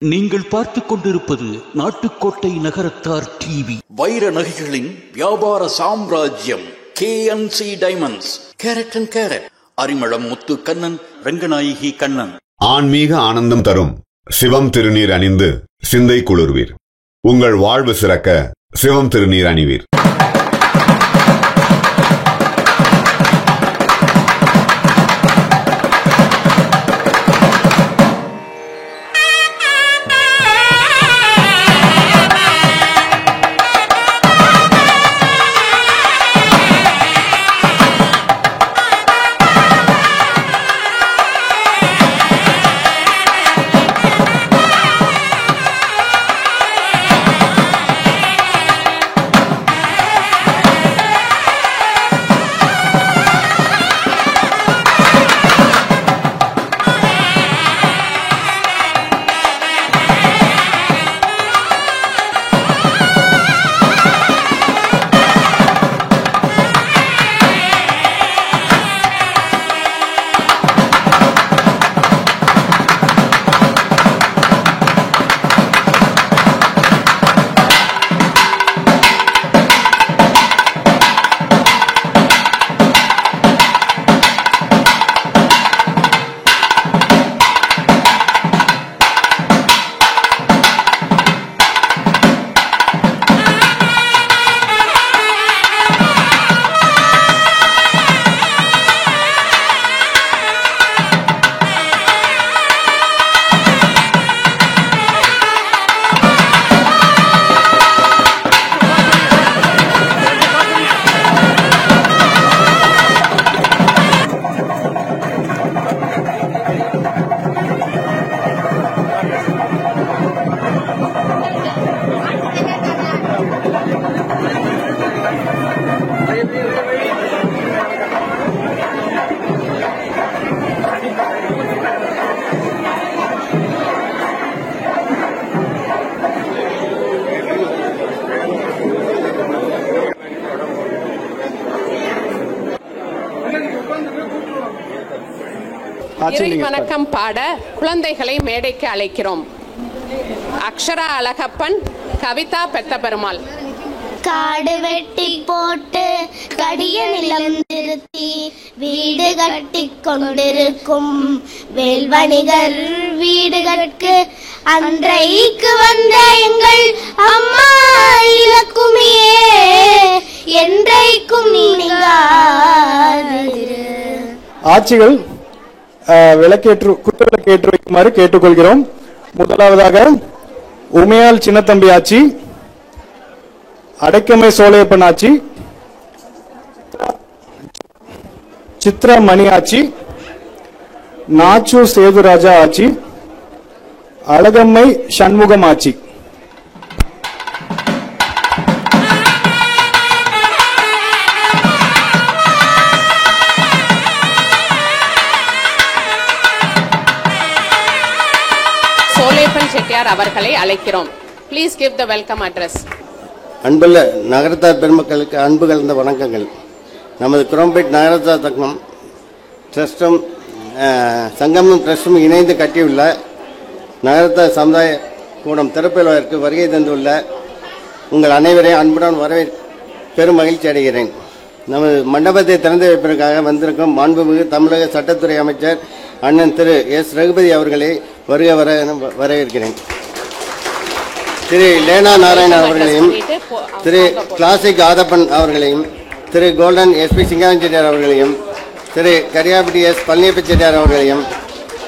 நீங்கள் பார்த்துக் கொண்டிருப்பது நாட்டுக்கோட்டை நகரத்தார் டிவி. வைர நகைகளின் வியாபார சாம்ராஜ்யம் KNC diamonds. Carat and carat. Arimalam Muthu Kannan, Ranganayaki Kannan. ஆன்மீக ஆனந்தம் தரும் சிவம் திருநீர் அணிந்து சிந்தை குளிர்வீர். உங்கள் வாழ்வு சிறக்க சிவம் திருநீர் அணிவீர். வணக்கம் பாட குழந்தைகளை மேடைக்கு அழைக்கிறோம். அக்ஷரா அழகப்பன், கவிதா பெத்தபெருமாள். காடு வெட்டி போட்டு கடிய நிலம் நிறுத்தி வீடு கட்டி கொண்டிருக்கும் வேல்வணிகர் வீடுகளுக்கு அன்றைக்கு வந்த எங்கள் அம்மா இலக்குமியே என்றைக்கும் நீங்காதிரு. ஆட்சிகள் குத்துவிளக்கேற்று வைக்குமாறு கேட்டுக்கொள்கிறோம். முதலாவதாக உமையால் சின்னத்தம்பி ஆட்சி, அடைக்கமை சோலையப்பன் ஆட்சி, சித்ரா மணி ஆட்சி, நாச்சூர் சேதுராஜா ஆட்சி, அழகம்மை சண்முகம் ஆட்சி. செட்டியார் அவர்களை அழைக்கிறோம். Please give the welcome address. அன்புள்ள நகரத்தார் பெருமக்களுக்கு அன்பு கலந்த வணக்கங்கள். நமது குரோம்பேட் நகரத்தார் தங்கம் ட்ரஸ்டும் சங்கமும் ட்ரஸ்டும் இணைந்து கட்டியுள்ள நகரத்தார் சமுதாய கூடம் திறப்பிற்கு வருகை தந்துள்ள உங்கள் அனைவரையும் அன்புடன் பெரும் மகிழ்ச்சி அடைகிறேன். நமது மண்டபத்தை திறந்து வைப்பதற்காக வந்திருக்கும் மாண்புமிகு தமிழக சட்டத்துறை அமைச்சர் அண்ணன் திரு எஸ் ரகுபதி அவர்களை வருக வரவேற்கிறேன். திரு லேனா நாராயணன் அவர்களையும், திரு கிளாசிக் ஆதப்பன் அவர்களையும், திரு கோல்டன் SP சிங்காரன் செட்டியார் அவர்களையும், திரு கரியாபட்டி S பழனியப்ப செட்டியார் அவர்களையும்,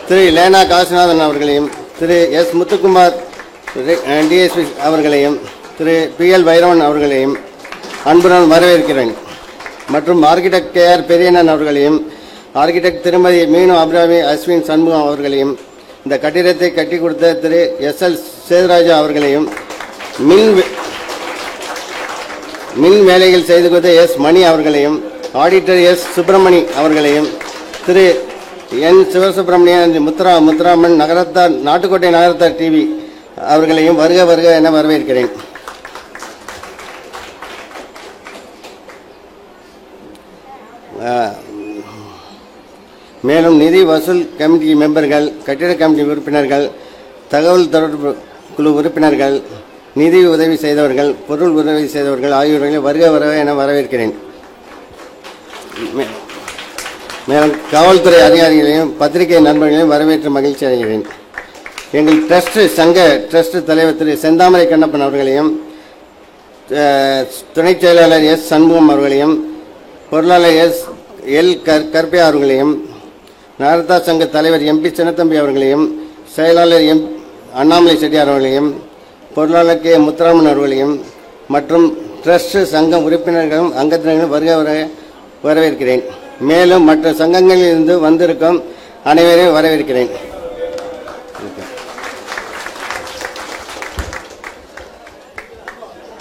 திரு லேனா காசிநாதன் அவர்களையும், திரு S முத்துக்குமார் DSP அவர்களையும், திரு PL வைரவன் அவர்களையும் அன்புடன் வரவேற்கிறேன். மற்றும் ஆர்கிடெக்ட் KR பெரியண்ணன் அவர்களையும், ஆர்கிடெக்ட் திருமதி மீனு அபிராமி அஸ்வின் சண்முகம் அவர்களையும், இந்த கட்டிடத்தை கட்டி கொடுத்த திரு SL சேதுராஜா அவர்களையும், மின் வேலைகள் செய்து கொடுத்த S மணி அவர்களையும், ஆடிட்டர் S சுப்பிரமணி அவர்களையும், திரு N சிவசுப்பிரமணியன் முத்துராமன் நகரத்தார் நாட்டுக்கோட்டை நகரத்தார் டிவி அவர்களையும் வருக வருக என வரவேற்கிறேன். மேலும் நிதி வசூல் கமிட்டி மெம்பர்கள், கட்டிட கமிட்டி உறுப்பினர்கள், தகவல் தொடர்பு குழு உறுப்பினர்கள், நிதி உதவி செய்தவர்கள், பொருள் உதவி செய்தவர்கள் ஆகியோர்களை வருக வருக என வரவேற்கிறேன். மேலும் காவல்துறை அதிகாரிகளையும் பத்திரிகை நண்பர்களையும் வரவேற்று மகிழ்ச்சி அடைகிறேன். எங்கள் சங்க ட்ரஸ்ட் தலைவர் திரு செந்தாமரை கண்ணப்பன் அவர்களையும், துணைச் செயலாளர் எஸ் சண்முகம் அவர்களையும், பொருளாளர் எல் கர்பியா அவர்களையும், நகரத்தா சங்க தலைவர் எம்பி சின்னத்தம்பி அவர்களையும், செயலாளர் அண்ணாமலை செட்டியார் அவர்களையும், பொருளாளர் கே முத்துராமன் அவர்களையும் மற்றும் ட்ரஸ்ட் சங்க உறுப்பினர்களும் அங்கத்தினர்களும் வருக வரவேற்கிறேன். மேலும் மற்ற சங்கங்களில் இருந்து வந்திருக்கும் அனைவரையும் வரவேற்கிறேன்.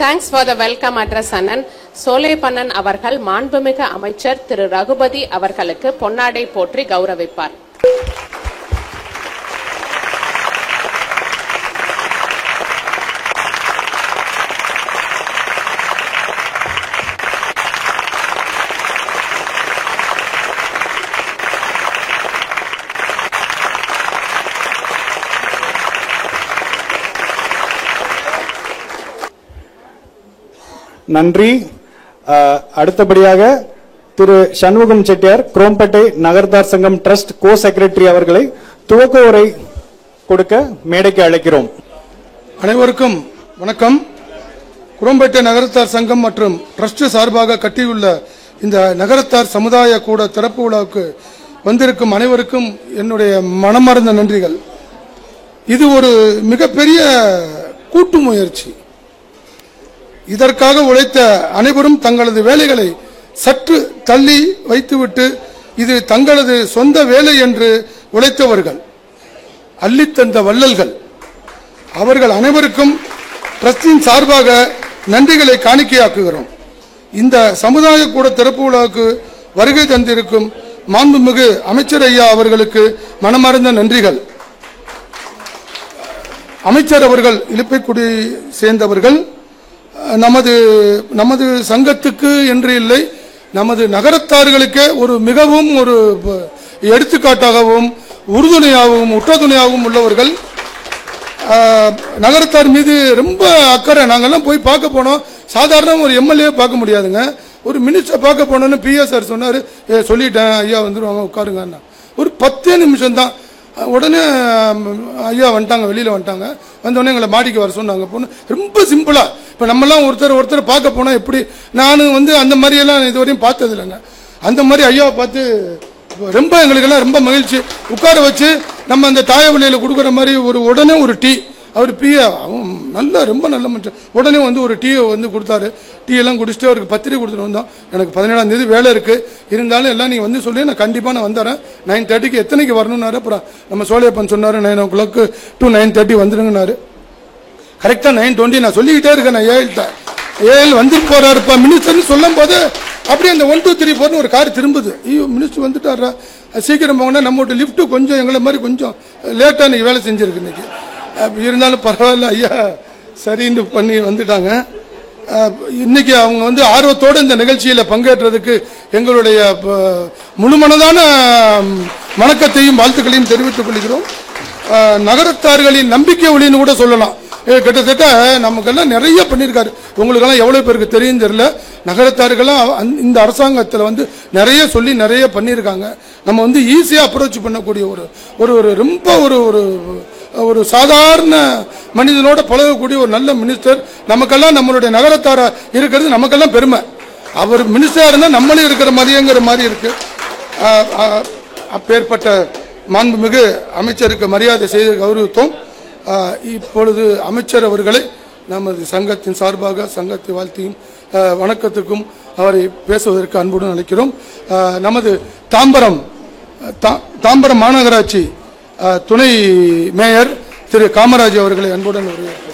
Thanks for the welcome address, அண்ணன். சோலைப்பண்ணன் அவர்கள் மாண்புமிகு அமைச்சர் திரு ரகுபதி அவர்களுக்கு பொன்னாடை போற்றி கௌரவிப்பார். நன்றி. அடுத்தபடியாக திரு சண்முகம் செட்டியார், குரோம்பேட்டை நகர்த்தார் சங்கம் ட்ரஸ்ட் கோ செக்ரட்டரி அவர்களை துவக்க உரை கொடுக்க மேடைக்கு அழைக்கிறோம். அனைவருக்கும் வணக்கம். குரோம்பேட்டை நகரத்தார் சங்கம் மற்றும் ட்ரஸ்ட் சார்பாக கட்டியுள்ள இந்த நகரத்தார் சமுதாய கூட திறப்பு விழாவுக்கு வந்திருக்கும் அனைவருக்கும் என்னுடைய மனமார்ந்த நன்றிகள். இது ஒரு மிகப்பெரிய கூட்டு முயற்சி. இதற்காக உழைத்த அனைவரும் தங்களது வேலைகளை சற்று தள்ளி வைத்துவிட்டு இது தங்களது சொந்த வேலை என்று உழைத்தவர்கள், அள்ளித்தந்த வள்ளல்கள். அவர்கள் அனைவருக்கும் ட்ரஸ்டின் சார்பாக நன்றிகளை காணிக்கையாக்குகிறோம். இந்த சமுதாய கூட திறப்பு விழாவுக்கு வருகை தந்திருக்கும் மாண்புமிகு அமைச்சர் ஐயா அவர்களுக்கு மனமார்ந்த நன்றிகள். அமைச்சர் அவர்கள் இலுப்பைக்குடி சேர்ந்தவர்கள். நமது சங்கத்துக்கு என்று இல்லை, நமது நகரத்தார்களுக்கே ஒரு மிகவும் ஒரு எடுத்துக்காட்டாகவும் உறுதுணையாகவும் உற்றதுணையாகவும் உள்ளவர்கள். நகரத்தார் மீது ரொம்ப அக்கறை. நாங்கெல்லாம் போய் பார்க்க போனோம். சாதாரண ஒரு எம்எல்ஏ பார்க்க முடியாதுங்க, ஒரு மினிஸ்டர் பார்க்க போனோன்னு பிஎஸ் சார் சொன்னார், சொல்லிட்டேன் ஐயா வந்துடுவாங்க உட்காருங்க. ஒரு 10 நிமிஷம் தான். உடனே ஐயா வந்துட்டாங்க, வெளியில் வந்துட்டாங்க. வந்தோடனே எங்களை மாடிக்கு வர சொன்னாங்க. போன ரொம்ப சிம்பிளா. இப்போ நம்மலாம் ஒருத்தர் பார்க்க போனால் எப்படி, நான் அந்த மாதிரியெல்லாம் இதுவரையும் பார்த்தது இல்லைங்க. அந்த மாதிரி ஐயாவை பார்த்து ரொம்ப எங்களுக்கெல்லாம் ரொம்ப மகிழ்ச்சி. உட்கார வச்சு நம்ம அந்த தாய வழியில் கொடுக்குற மாதிரி உடனே ஒரு டீ, அவர் பிஏ ரொம்ப நல்ல மனுஷன். உடனே ஒரு டீயை கொடுத்தாரு. டீ எல்லாம் குடிச்சிட்டு அவருக்கு பத்திரிகை கொடுத்துட்டு வந்தோம். எனக்கு 17ஆம் தேதி வேலை இருக்கு, இருந்தாலும் எல்லாம் நீங்கள் சொல்லி நான் கண்டிப்பாக நான் வந்துடுறேன். 9:30 எத்தனைக்கு வரணும்னாரு. அப்புறம் நம்ம சோழையப்பன் சொன்னார் 9 o'clock to 9:30 வந்துடுங்கன்னாரு. கரெக்டாக 9:20 நான் சொல்லிக்கிட்டே இருக்கேன். நான் 7 வந்துட்டு போறாருப்பா மினிஸ்டர்னு சொல்லும் போது அப்படியே அந்த 1 2 3 4 ஒரு கார் திரும்புது. ஐயோ மினிஸ்டர் வந்துட்டாரா, சீக்கிரம் போங்கன்னா நம்மகிட்ட லிஃப்ட்டு கொஞ்சம் எங்களை மாதிரி கொஞ்சம் லேட்டாக இன்னைக்கு வேலை செஞ்சிருக்கு. இன்னைக்கு இருந்தாலும் பரவாயில்ல ஐயா சரின்னு பண்ணி வந்துட்டாங்க. இன்னைக்கு அவங்க ஆர்வத்தோடு இந்த நிகழ்ச்சியில் பங்கேற்றதுக்கு எங்களுடைய முழுமனதான வணக்கத்தையும் வாழ்த்துக்களையும் தெரிவித்துக் கொள்கிறோம். நகரத்தார்களின் நம்பிக்கை ஒளின்னு கூட சொல்லலாம். கிட்டத்தட்ட நமக்கெல்லாம் நிறைய பண்ணியிருக்காரு. உங்களுக்கெல்லாம் எவ்வளோ பேருக்கு தெரியும் தெரியல. நகரத்தார்கள்லாம் இந்த அரசாங்கத்தில் நிறைய சொல்லி நிறைய பண்ணியிருக்காங்க. நம்ம ஈஸியாக அப்ரோச் பண்ணக்கூடிய ஒரு ரொம்ப ஒரு சாதாரண மனிதனோட பழகக்கூடிய ஒரு நல்ல மினிஸ்டர். நமக்கெல்லாம் நம்மளுடைய நகரத்தாரா இருக்கிறது நமக்கெல்லாம் பெருமை. அவர் மினிஸ்டரா இருந்தால் நம்மளே இருக்கிற மாதிரிங்கிற மாதிரி இருக்கு. அப்பேற்பட்ட மாண்புமிகு அமைச்சருக்கு மரியாதை செய்து கௌரவித்தோம். இப்பொழுது அமைச்சர் அவர்களை நமது சங்கத்தின் சார்பாக சங்கத்தை வாழ்த்தியும் வணக்கத்துக்கும் அவரை பேசுவதற்கு அன்புடன் அழைக்கிறோம். நமது தாம்பரம் மாநகராட்சி துணை மேயர் திரு காமராஜ் அவர்களை அன்புடன் வரவேற்கிறோம்.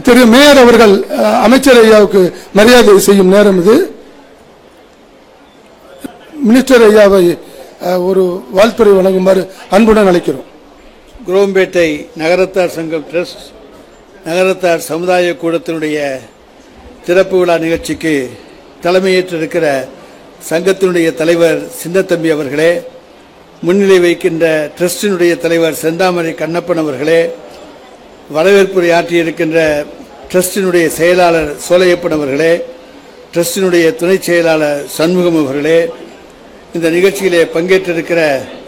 திரு மேயர் அவர்கள் அமைச்சர் ஐயாவுக்கு மரியாதை செய்யும் நேரம் இது. மினிஸ்டர் ஐயாவை ஒரு வாழ்த்துறை வழங்குமாறு அன்புடன் அழைக்கிறோம். குரோம்பேட்டை நகரத்தார் சங்கம் ட்ரஸ்ட் நகரத்தார் சமுதாய கூடத்தினுடைய திறப்பு விழா நிகழ்ச்சிக்கு தலைமையேற்றிருக்கிற சங்கத்தினுடைய தலைவர் சின்னத்தம்பி அவர்களே, முன்னிலை வைக்கின்ற ட்ரஸ்டினுடைய தலைவர் செந்தாமரை கண்ணப்பன் அவர்களே, வரவேற்புரை ஆற்றியிருக்கின்ற ட்ரஸ்டினுடைய செயலாளர் சோலையப்பன் அவர்களே, ட்ரஸ்டினுடைய துணை செயலாளர் சண்முகம் அவர்களே, இந்த நிகழ்ச்சியிலே பங்கேற்றிருக்கிற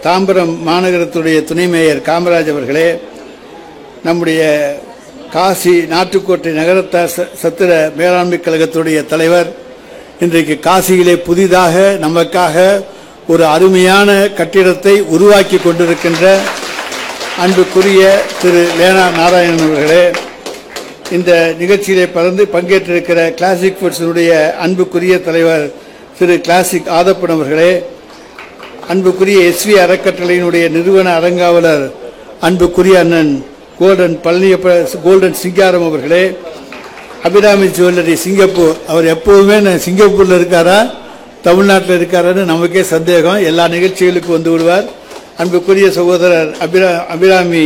தாம்பரம் மாநகரத்துடைய துணை மேயர் காமராஜ் அவர்களே, நம்முடைய காசி நாட்டுக்கோட்டை நகரத்தார் சத்திர மேலாண்மை கழகத்துடைய தலைவர், இன்றைக்கு காசியிலே புதிதாக நமக்காக ஒரு அருமையான கட்டிடத்தை உருவாக்கி கொண்டிருக்கின்ற அன்புக்குரிய திரு லேனா நாராயணன் அவர்களே, இந்த நிகழ்ச்சியிலே பங்கேற்றிருக்கிற கிளாசிக் ஃபுட்ஸினுடைய அன்புக்குரிய தலைவர் திரு கிளாசிக் ஆதப்பன் அவர்களே, அன்புக்குரிய SV அறக்கட்டளையினுடைய நிறுவன அரங்காவலர் அன்புக்குரிய அண்ணன் கோல்டன் சிங்காரம் அவர்களே, அபிராமி ஜுவல்லரி சிங்கப்பூர், அவர் எப்போதுமே சிங்கப்பூரில் இருக்காரா தமிழ்நாட்டில் இருக்காரான்னு நமக்கே சந்தேகம், எல்லா நிகழ்ச்சிகளுக்கு வந்து விடுவார். அன்புக்குரிய சகோதரர் அபிராமி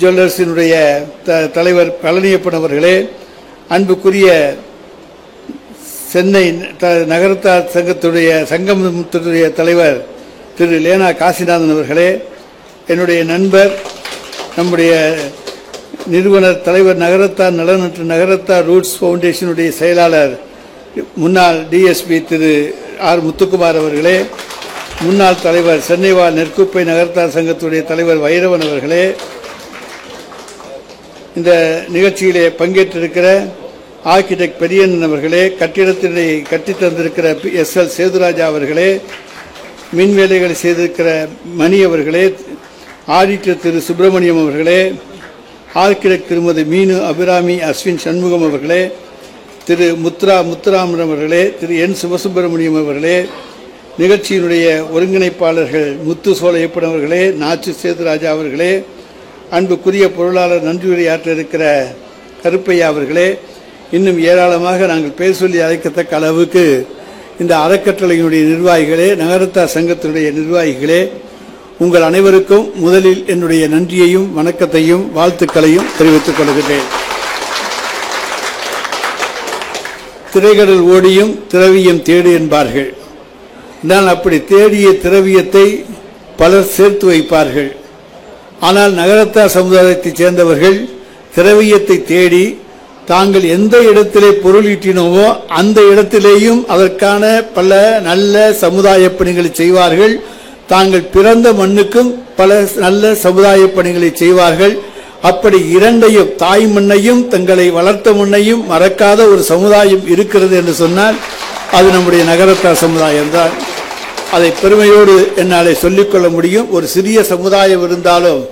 ஜுவல்லர்ஸினுடைய தலைவர் பழனியப்பன் அவர்களே, அன்புக்குரிய சென்னை நகரத்தார் சங்கத்துடைய தலைவர் திரு லேனா காசிநாதன் அவர்களே, என்னுடைய நண்பர், நம்முடைய நிறுவனர் தலைவர், நகரத்தார் நலனற்ற நகரத்தார் ரூட்ஸ் ஃபவுண்டேஷனுடைய செயலாளர் முன்னாள் DSP திரு R முத்துக்குமார் அவர்களே, முன்னாள் தலைவர் சென்னைவாழ் நெற்குப்பை நகரத்தார் சங்கத்துடைய தலைவர் வைரவன் அவர்களே, இந்த நிகழ்ச்சியிலே பங்கேற்றிருக்கிற ஆர்கிடெக்ட் பெரியன் அவர்களே, கட்டிடத்தினை கட்டித்தந்திருக்கிற SL சேதுராஜா அவர்களே, மின் வேலைகளை செய்திருக்கிற மணி அவர்களே, ஆடிட்டர் திரு சுப்பிரமணியம் அவர்களே, ஆர்கிடெக்ட் திருமதி மீனு அபிராமி அஸ்வின் சண்முகம் அவர்களே, திரு முத்துராமன் அவர்களே, திரு N சிவசுப்பிரமணியம் அவர்களே, நிகழ்ச்சியினுடைய ஒருங்கிணைப்பாளர்கள் முத்து சோலையப்பன் அவர்களே, நாச்சு சேதுராஜா அவர்களே, அன்புக்குரிய பொருளாளர் நன்றியுரையாற்ற இருக்கிற கருப்பையா அவர்களே, இன்னும் ஏராளமாக நாங்கள் பேர் சொல்லி அழைக்கத்தக்க அளவுக்கு இந்த அறக்கட்டளையினுடைய நிர்வாகிகளே, நகரத்தார் சங்கத்தினுடைய நிர்வாகிகளே, உங்கள் அனைவருக்கும் முதலில் என்னுடைய நன்றியையும் வணக்கத்தையும் வாழ்த்துக்களையும் தெரிவித்துக் கொள்கிறேன். திரைகடல் ஓடியும் திரவியம் தேடு என்பார்கள். நான் அப்படி தேடிய திரவியத்தை பலர் சேர்த்து வைப்பார்கள். ஆனால் நகரத்தார் சமுதாயத்தைச் சேர்ந்தவர்கள் திரவியத்தை தேடி தாங்கள் எந்த இடத்திலே பொருள் ஈட்டினோமோ அந்த இடத்திலேயும் அதற்கான பல நல்ல சமுதாய பணிகளை செய்வார்கள். தாங்கள் பிறந்த மண்ணுக்கும் பல நல்ல சமுதாய பணிகளை செய்வார்கள். அப்படி இரண்டையும், தாய் மண்ணையும் தங்களை வளர்த்த மண்ணையும் மறக்காத ஒரு சமுதாயம் இருக்கிறது என்று சொன்னால் அது நம்முடைய நகரத்தார் சமுதாயம்தான். அதை பெருமையோடு என்னாலே சொல்லிக்கொள்ள முடியும். ஒரு சிறிய சமுதாயம் இருந்தாலும்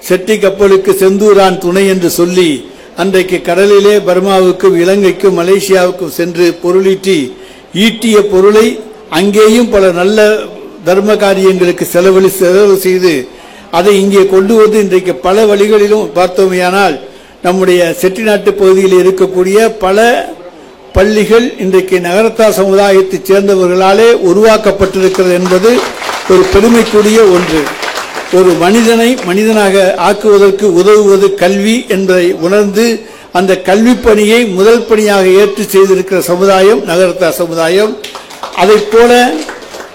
செட்டி கப்பலுக்கு செந்தூரான் துணை என்று சொல்லி அன்றைக்கு கடலிலே பர்மாவுக்கும் இலங்கைக்கும் மலேசியாவுக்கும் சென்று பொருளீட்டி ஈட்டிய பொருளை அங்கேயும் பல நல்ல தர்ம காரியங்களுக்கு செலவு செய்து அதை இங்கே கொண்டு வந்து இன்றைக்கு பல வழிகளிலும் பார்த்தோமையானால் நம்முடைய செட்டிநாட்டு பகுதியில் இருக்கக்கூடிய பல பள்ளிகள் இன்றைக்கு நகரத்தார் சமுதாயத்தைச் சேர்ந்தவர்களாலே உருவாக்கப்பட்டிருக்கிறது என்பது ஒரு பெருமைக்குரிய ஒன்று. ஒரு மனிதனை மனிதனாக ஆக்குவதற்கு உதவுவது கல்வி என்பதை உணர்ந்து அந்த கல்வி பணியை முதல் பணியாக ஏற்று செய்திருக்கிற சமுதாயம் நகரத்தார் சமுதாயம். அதைப் போல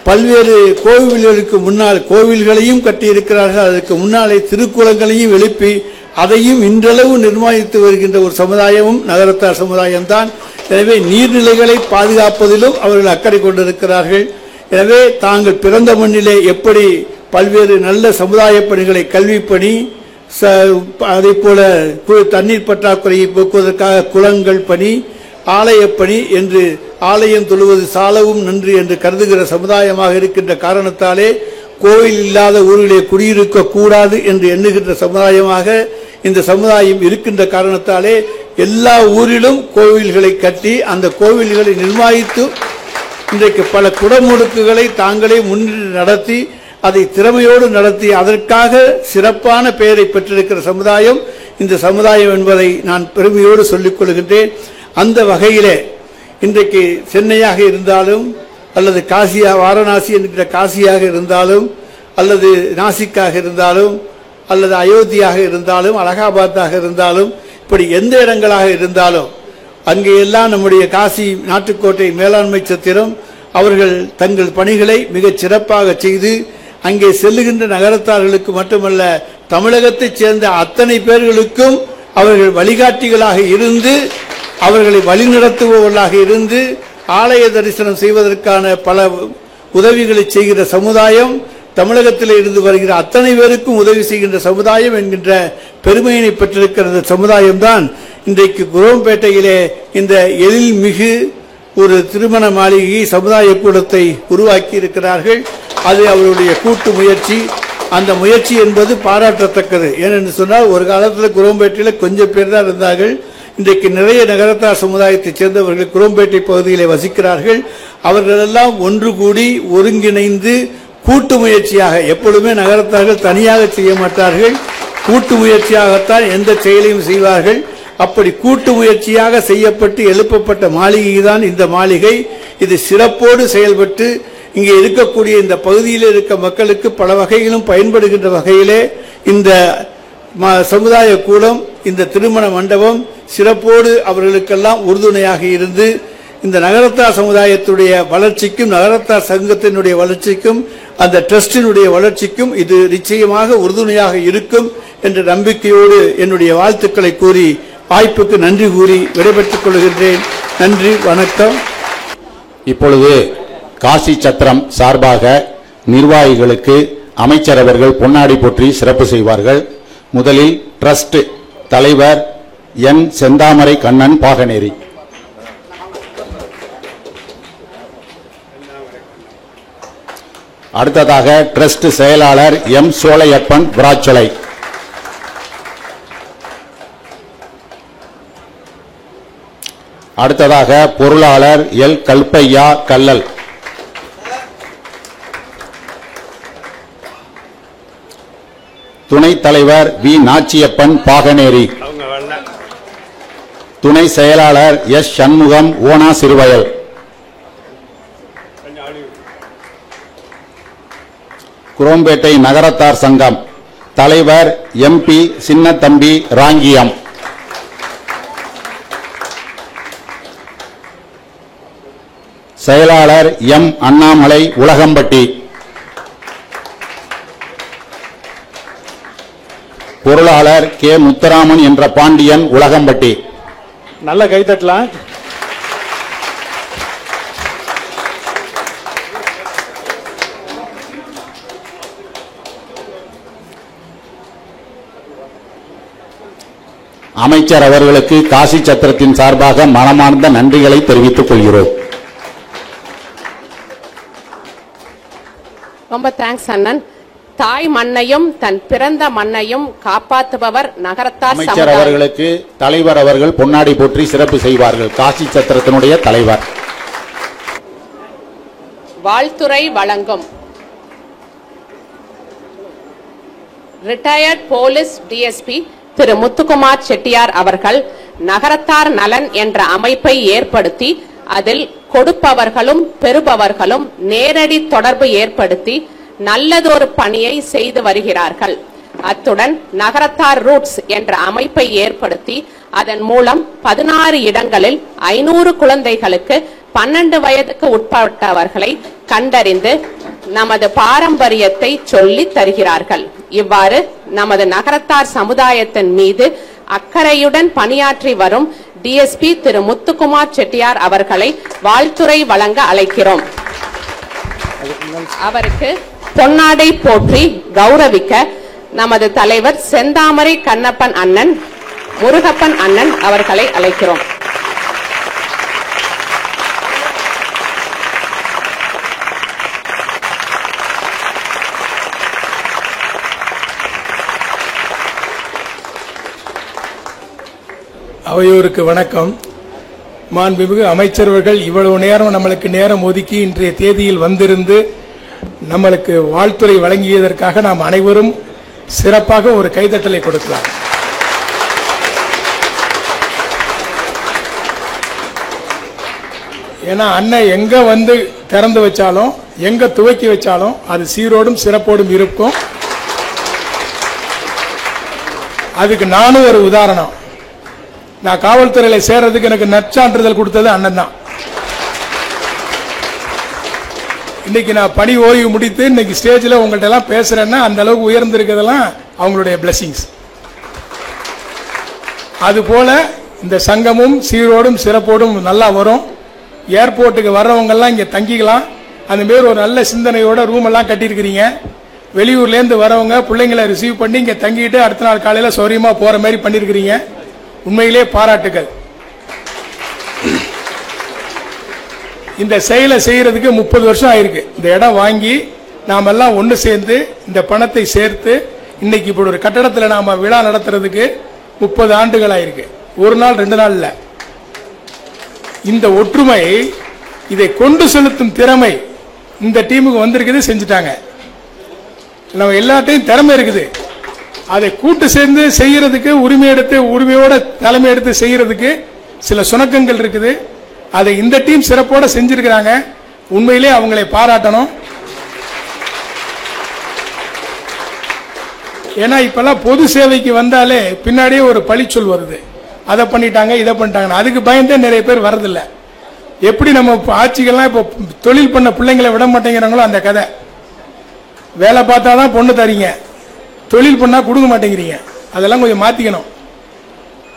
பல்வேறு கோவில்களுக்கு முன்னால் கோவில்களையும் கட்டியிருக்கிறார்கள். அதற்கு முன்னாலே திருக்குளங்களையும் எழுப்பி அதையும் இன்றளவு நிர்மாணித்து வருகின்ற ஒரு சமுதாயமும் நகரத்தார் சமுதாயம்தான். எனவே நீர்நிலைகளை பாதுகாப்பதிலும் அவர்கள் அக்கறை கொண்டிருக்கிறார்கள். எனவே தாங்கள் பிறந்த மண்ணிலே எப்படி பல்வேறு நல்ல சமுதாய பணிகளை, கல்வி பணி, அதே போல தண்ணீர் பற்றாக்குறையை போக்குவதற்காக குளங்கள் பணி, ஆலயப்பணி என்று ஆலயம் தொழுவது சாலவும் நன்று என்று கருதுகிற சமுதாயமாக இருக்கின்ற காரணத்தாலே கோவில் இல்லாத ஊரிலே குடியிருக்க கூடாது என்று எண்ணுகின்ற சமுதாயமாக இந்த சமுதாயம் இருக்கின்ற காரணத்தாலே எல்லா ஊரிலும் கோவில்களை கட்டி அந்த கோவில்களை நிர்மாணித்து இன்றைக்கு பல குடமுழுக்குகளை தாங்களே முன்னின்று நடத்தி அதை திறமையோடு நடத்தி அதற்காக சிறப்பான பெயரை பெற்றிருக்கிற சமுதாயம் இந்த சமுதாயம் என்பதை நான் பெருமையோடு சொல்லிக் கொள்கின்றேன். அந்த வகையிலே இன்றைக்கு சென்னையாக இருந்தாலும் அல்லது காசியா வாரணாசி என்கிற காசியாக இருந்தாலும் அல்லது நாசிக்காக இருந்தாலும் அல்லது அயோத்தியாக இருந்தாலும் அலகாபாத்தாக இருந்தாலும் இப்படி எந்த இடங்களாக இருந்தாலும் அங்கே எல்லாம் நம்முடைய காசி நாட்டுக்கோட்டை மேலாண்மை சத்திரம் அவர்கள் தங்கள் பணிகளை மிகச் சிறப்பாக செய்து அங்கே செல்லுகின்ற நகரத்தார்களுக்கு மட்டுமல்ல தமிழகத்தைச் சேர்ந்த அத்தனை பேர்களுக்கும் அவர்கள் வழிகாட்டிகளாக இருந்து அவர்களை வழிநடத்துபவர்களாக இருந்து ஆலய தரிசனம் செய்வதற்கான பல உதவிகளை செய்கிற சமுதாயம், தமிழகத்தில் இருந்து வருகிற அத்தனை பேருக்கும் உதவி செய்கின்ற சமுதாயம் என்கின்ற பெருமையினை பெற்றிருக்கிற சமுதாயம்தான் இன்றைக்கு குரோம்பேட்டையிலே இந்த எழில்மிகு ஒரு திருமண மாளிகை சமுதாய கூடத்தை உருவாக்கி இருக்கிறார்கள். அது அவருடைய கூட்டு முயற்சி. அந்த முயற்சி என்பது பாராட்டத்தக்கது. ஏனென்று சொன்னால் ஒரு காலத்தில் குரோம்பேட்டையில் கொஞ்சம் பேர் தான் இருந்தார்கள். இன்றைக்கு நிறைய நகரத்தார் சமுதாயத்தைச் சேர்ந்தவர்கள் குரோம்பேட்டை பகுதியிலே வசிக்கிறார்கள். அவர்களெல்லாம் ஒன்று கூடி ஒருங்கிணைந்து கூட்டு முயற்சியாக, எப்பொழுதுமே நகரத்தார்கள் தனியாக செய்ய மாட்டார்கள், கூட்டு முயற்சியாகத்தான் எந்த செயலையும் செய்வார்கள். அப்படி கூட்டு முயற்சியாக செய்யப்பட்டு எழுப்பப்பட்ட மாளிகை தான் இந்த மாளிகை. இது சிறப்போடு செயல்பட்டு இங்கே இருக்கக்கூடிய இந்த பகுதியில் இருக்க மக்களுக்கு பல வகையிலும் பயன்படுகின்ற வகையிலே இந்த சமுதாய கூடம், இந்த திருமண மண்டபம் சிறப்போடு அவர்களுக்கெல்லாம் உறுதுணையாக இருந்து இந்த நகரத்தார் சமுதாயத்துடைய வளர்ச்சிக்கும் நகரத்தார் சங்கத்தினுடைய வளர்ச்சிக்கும் அந்த ட்ரஸ்டினுடைய வளர்ச்சிக்கும் இது நிச்சயமாக உறுதுணையாக இருக்கும் என்ற நம்பிக்கையோடு என்னுடைய வாழ்த்துக்களை கூறி வாய்ப்புக்கு நன்றி கூறி விடைபெற்றுக் கொள்கின்றேன். நன்றி, வணக்கம். இப்பொழுது காசி சத்திரம் சார்பாக நிர்வாகிகளுக்கு அமைச்சர் அவர்கள் பொன்னாடை போற்றி சிறப்பு செய்வார்கள். முதலில் ட்ரஸ்ட் தலைவர் என் செந்தாமரை கண்ணன் பாகனேரி. அடுத்ததாக ட்ரஸ்ட் செயலாளர் எம் சோலையப்பன் விராச்சலை. அடுத்ததாக பொருளாளர் எல் கல்பையா கல்லல். துணைத் தலைவர் வி நாச்சியப்பன் பாகனேரி. துணை செயலாளர் எஸ் சண்முகம் ஓனா சிறுவயல். குரோம்பேட்டை நகரத்தார் சங்கம் தலைவர் எம்பி சின்னத்தம்பி ராங்கியம். செயலாளர் எம் அண்ணாமலை உலகம்பட்டி. பொருளாளர் கே முத்துராமன் என்ற பாண்டியன் உலகம்பட்டி. நல்ல கைத்தட்டலாம். அமைச்சர் அவர்களுக்கு காசி சத்திரத்தின் சார்பாக மனமார்ந்த நன்றிகளை தெரிவித்துக் கொள்கிறோம். ரொம்ப தேங்க்ஸ் அண்ணன். தாய் மண்ணையும் தன் பிறந்த மண்ணையும் காப்பாற்றுபவர் நகரத்தார். அமைச்சர் அவர்களுக்கு தலைவர் அவர்கள் பொன்னாடை போற்றி சிறப்பு செய்வார்கள். காசி சத்திரத்தினுடைய தலைவர். வாழ்த்துரை வழங்கும் ரிட்டையர்ட் போலீஸ் டிஎஸ்பி திரு முத்துக்குமார் செட்டியார் அவர்கள் நகரத்தார் நலன் என்ற அமைப்பை ஏற்படுத்தி அதில் கொடுப்பவர்களும் பெறுபவர்களும் நேரடி தொடர்பு ஏற்படுத்தி நல்லதொரு பணியை செய்து வருகிறார்கள். அத்துடன் நகரத்தார் ரூட்ஸ் என்ற அமைப்பை ஏற்படுத்தி அதன் மூலம் 16 இடங்களில் 500 குழந்தைகளுக்கு 12 வயதுக்கு உட்பட்டவர்களை கண்டறிந்து நமது பாரம்பரியத்தை சொல்லி தருகிறார்கள். இவ்வாறு நமது நகரத்தார் சமுதாயத்தின் மீது அக்கறையுடன் பணியாற்றி வரும் டிஎஸ்பி திரு முத்துக்குமார் செட்டியார் அவர்களை வாழ்த்துரை வழங்க அழைக்கிறோம். அவருக்கு பொன்னாடை போற்றி கௌரவிக்க நமது தலைவர் செந்தாமரை கண்ணப்பன் அண்ணன், முருகப்பன் அண்ணன் அவர்களை அழைக்கிறோம். அவையோருக்கு வணக்கம். மாண்புமிகு அமைச்சர்கள் இவ்வளவு நேரம் நம்மளுக்கு நேரம் ஒதுக்கி இன்றைய தேதியில் வந்திருந்து நம்மளுக்கு வாழ்த்துரை வழங்கியதற்காக நாம் அனைவரும் சிறப்பாக ஒரு கைதட்டலை கொடுக்கலாம். ஏன்னா அண்ணன் எங்க வந்து திறந்து வச்சாலும் எங்க துவக்கி வச்சாலும் அது சீரோடும் சிறப்போடும் இருக்கும். அதுக்கு நானும் ஒரு உதாரணம். நான் காவல்துறையில சேர்றதுக்கு எனக்கு நற்சான்றிதழ் கொடுத்தது அண்ணன் தான். இன்னைக்கு நான் பணி ஓய்வு முடித்து இன்னைக்கு ஸ்டேஜில் உங்கள்ட்ட எல்லாம் பேசுறேன்னா அந்த அளவுக்கு உயர்ந்திருக்கிறதெல்லாம் அவங்களுடைய பிளஸிங்ஸ். அது போல இந்த சங்கமும் சீரோடும் சிறப்போடும் நல்லா வரும். ஏர்போர்ட்டுக்கு வர்றவங்க எல்லாம் இங்க தங்கிக்கலாம். அந்த மாதிரி ஒரு நல்ல சிந்தனையோட ரூம் எல்லாம் கட்டியிருக்கிறீங்க. வெளியூர்ல இருந்து வரவங்க பிள்ளைங்களை ரிசீவ் பண்ணி இங்க தங்கிட்டு அடுத்த நாள் காலையில சௌரியமா போற மாதிரி பண்ணிருக்கிறீங்க. உண்மையிலே பாராட்டுகள். இந்த செயலை செய்யறதுக்கு 30 வருஷம் ஆயிருக்கு. இந்த இடம் வாங்கி நாம எல்லாம் ஒன்று சேர்ந்து இந்த பணத்தை சேர்த்து இன்னைக்கு இப்படி ஒரு கட்டடத்தில் நாம விழா நடத்துறதுக்கு 30 ஆண்டுகள் ஆயிருக்கு. ஒரு நாள் 2 நாள் இல்ல. இந்த ஒற்றுமை, இதை கொண்டு செலுத்தும் திறமை இந்த டீமுக்கு வந்திருக்குது, செஞ்சுட்டாங்க. நம்ம எல்லாத்தையும் திறமை இருக்குது. அதை கூட்டு சேர்ந்து செய்யறதுக்கு உரிமையோட தலைமை எடுத்து செய்யறதுக்கு சில சுணக்கங்கள் இருக்குது. அதை இந்த டீம் சிறப்போட செஞ்சிருக்கிறாங்க. உண்மையிலே அவங்களை பாராட்டணும். ஏன்னா இப்பெல்லாம் பொது சேவைக்கு வந்தாலே பின்னாடியே ஒரு பழிச்சொல் வருது. அதை பண்ணிட்டாங்க, இதை பண்ணிட்டாங்க. அதுக்கு பயந்தே நிறைய பேர் வரதில்ல. எப்படி நம்ம ஆட்சிகள்லாம் இப்போ தொழில் பண்ண பிள்ளைங்களை விட மாட்டேங்கிறாங்களோ அந்த கதை. வேலை பார்த்தாதான் பொண்ணு தரீங்க, தொழில் பண்ணா கொடுக்க மாட்டேங்கிறீங்க. அதெல்லாம் கொஞ்சம் மாத்திக்கணும்.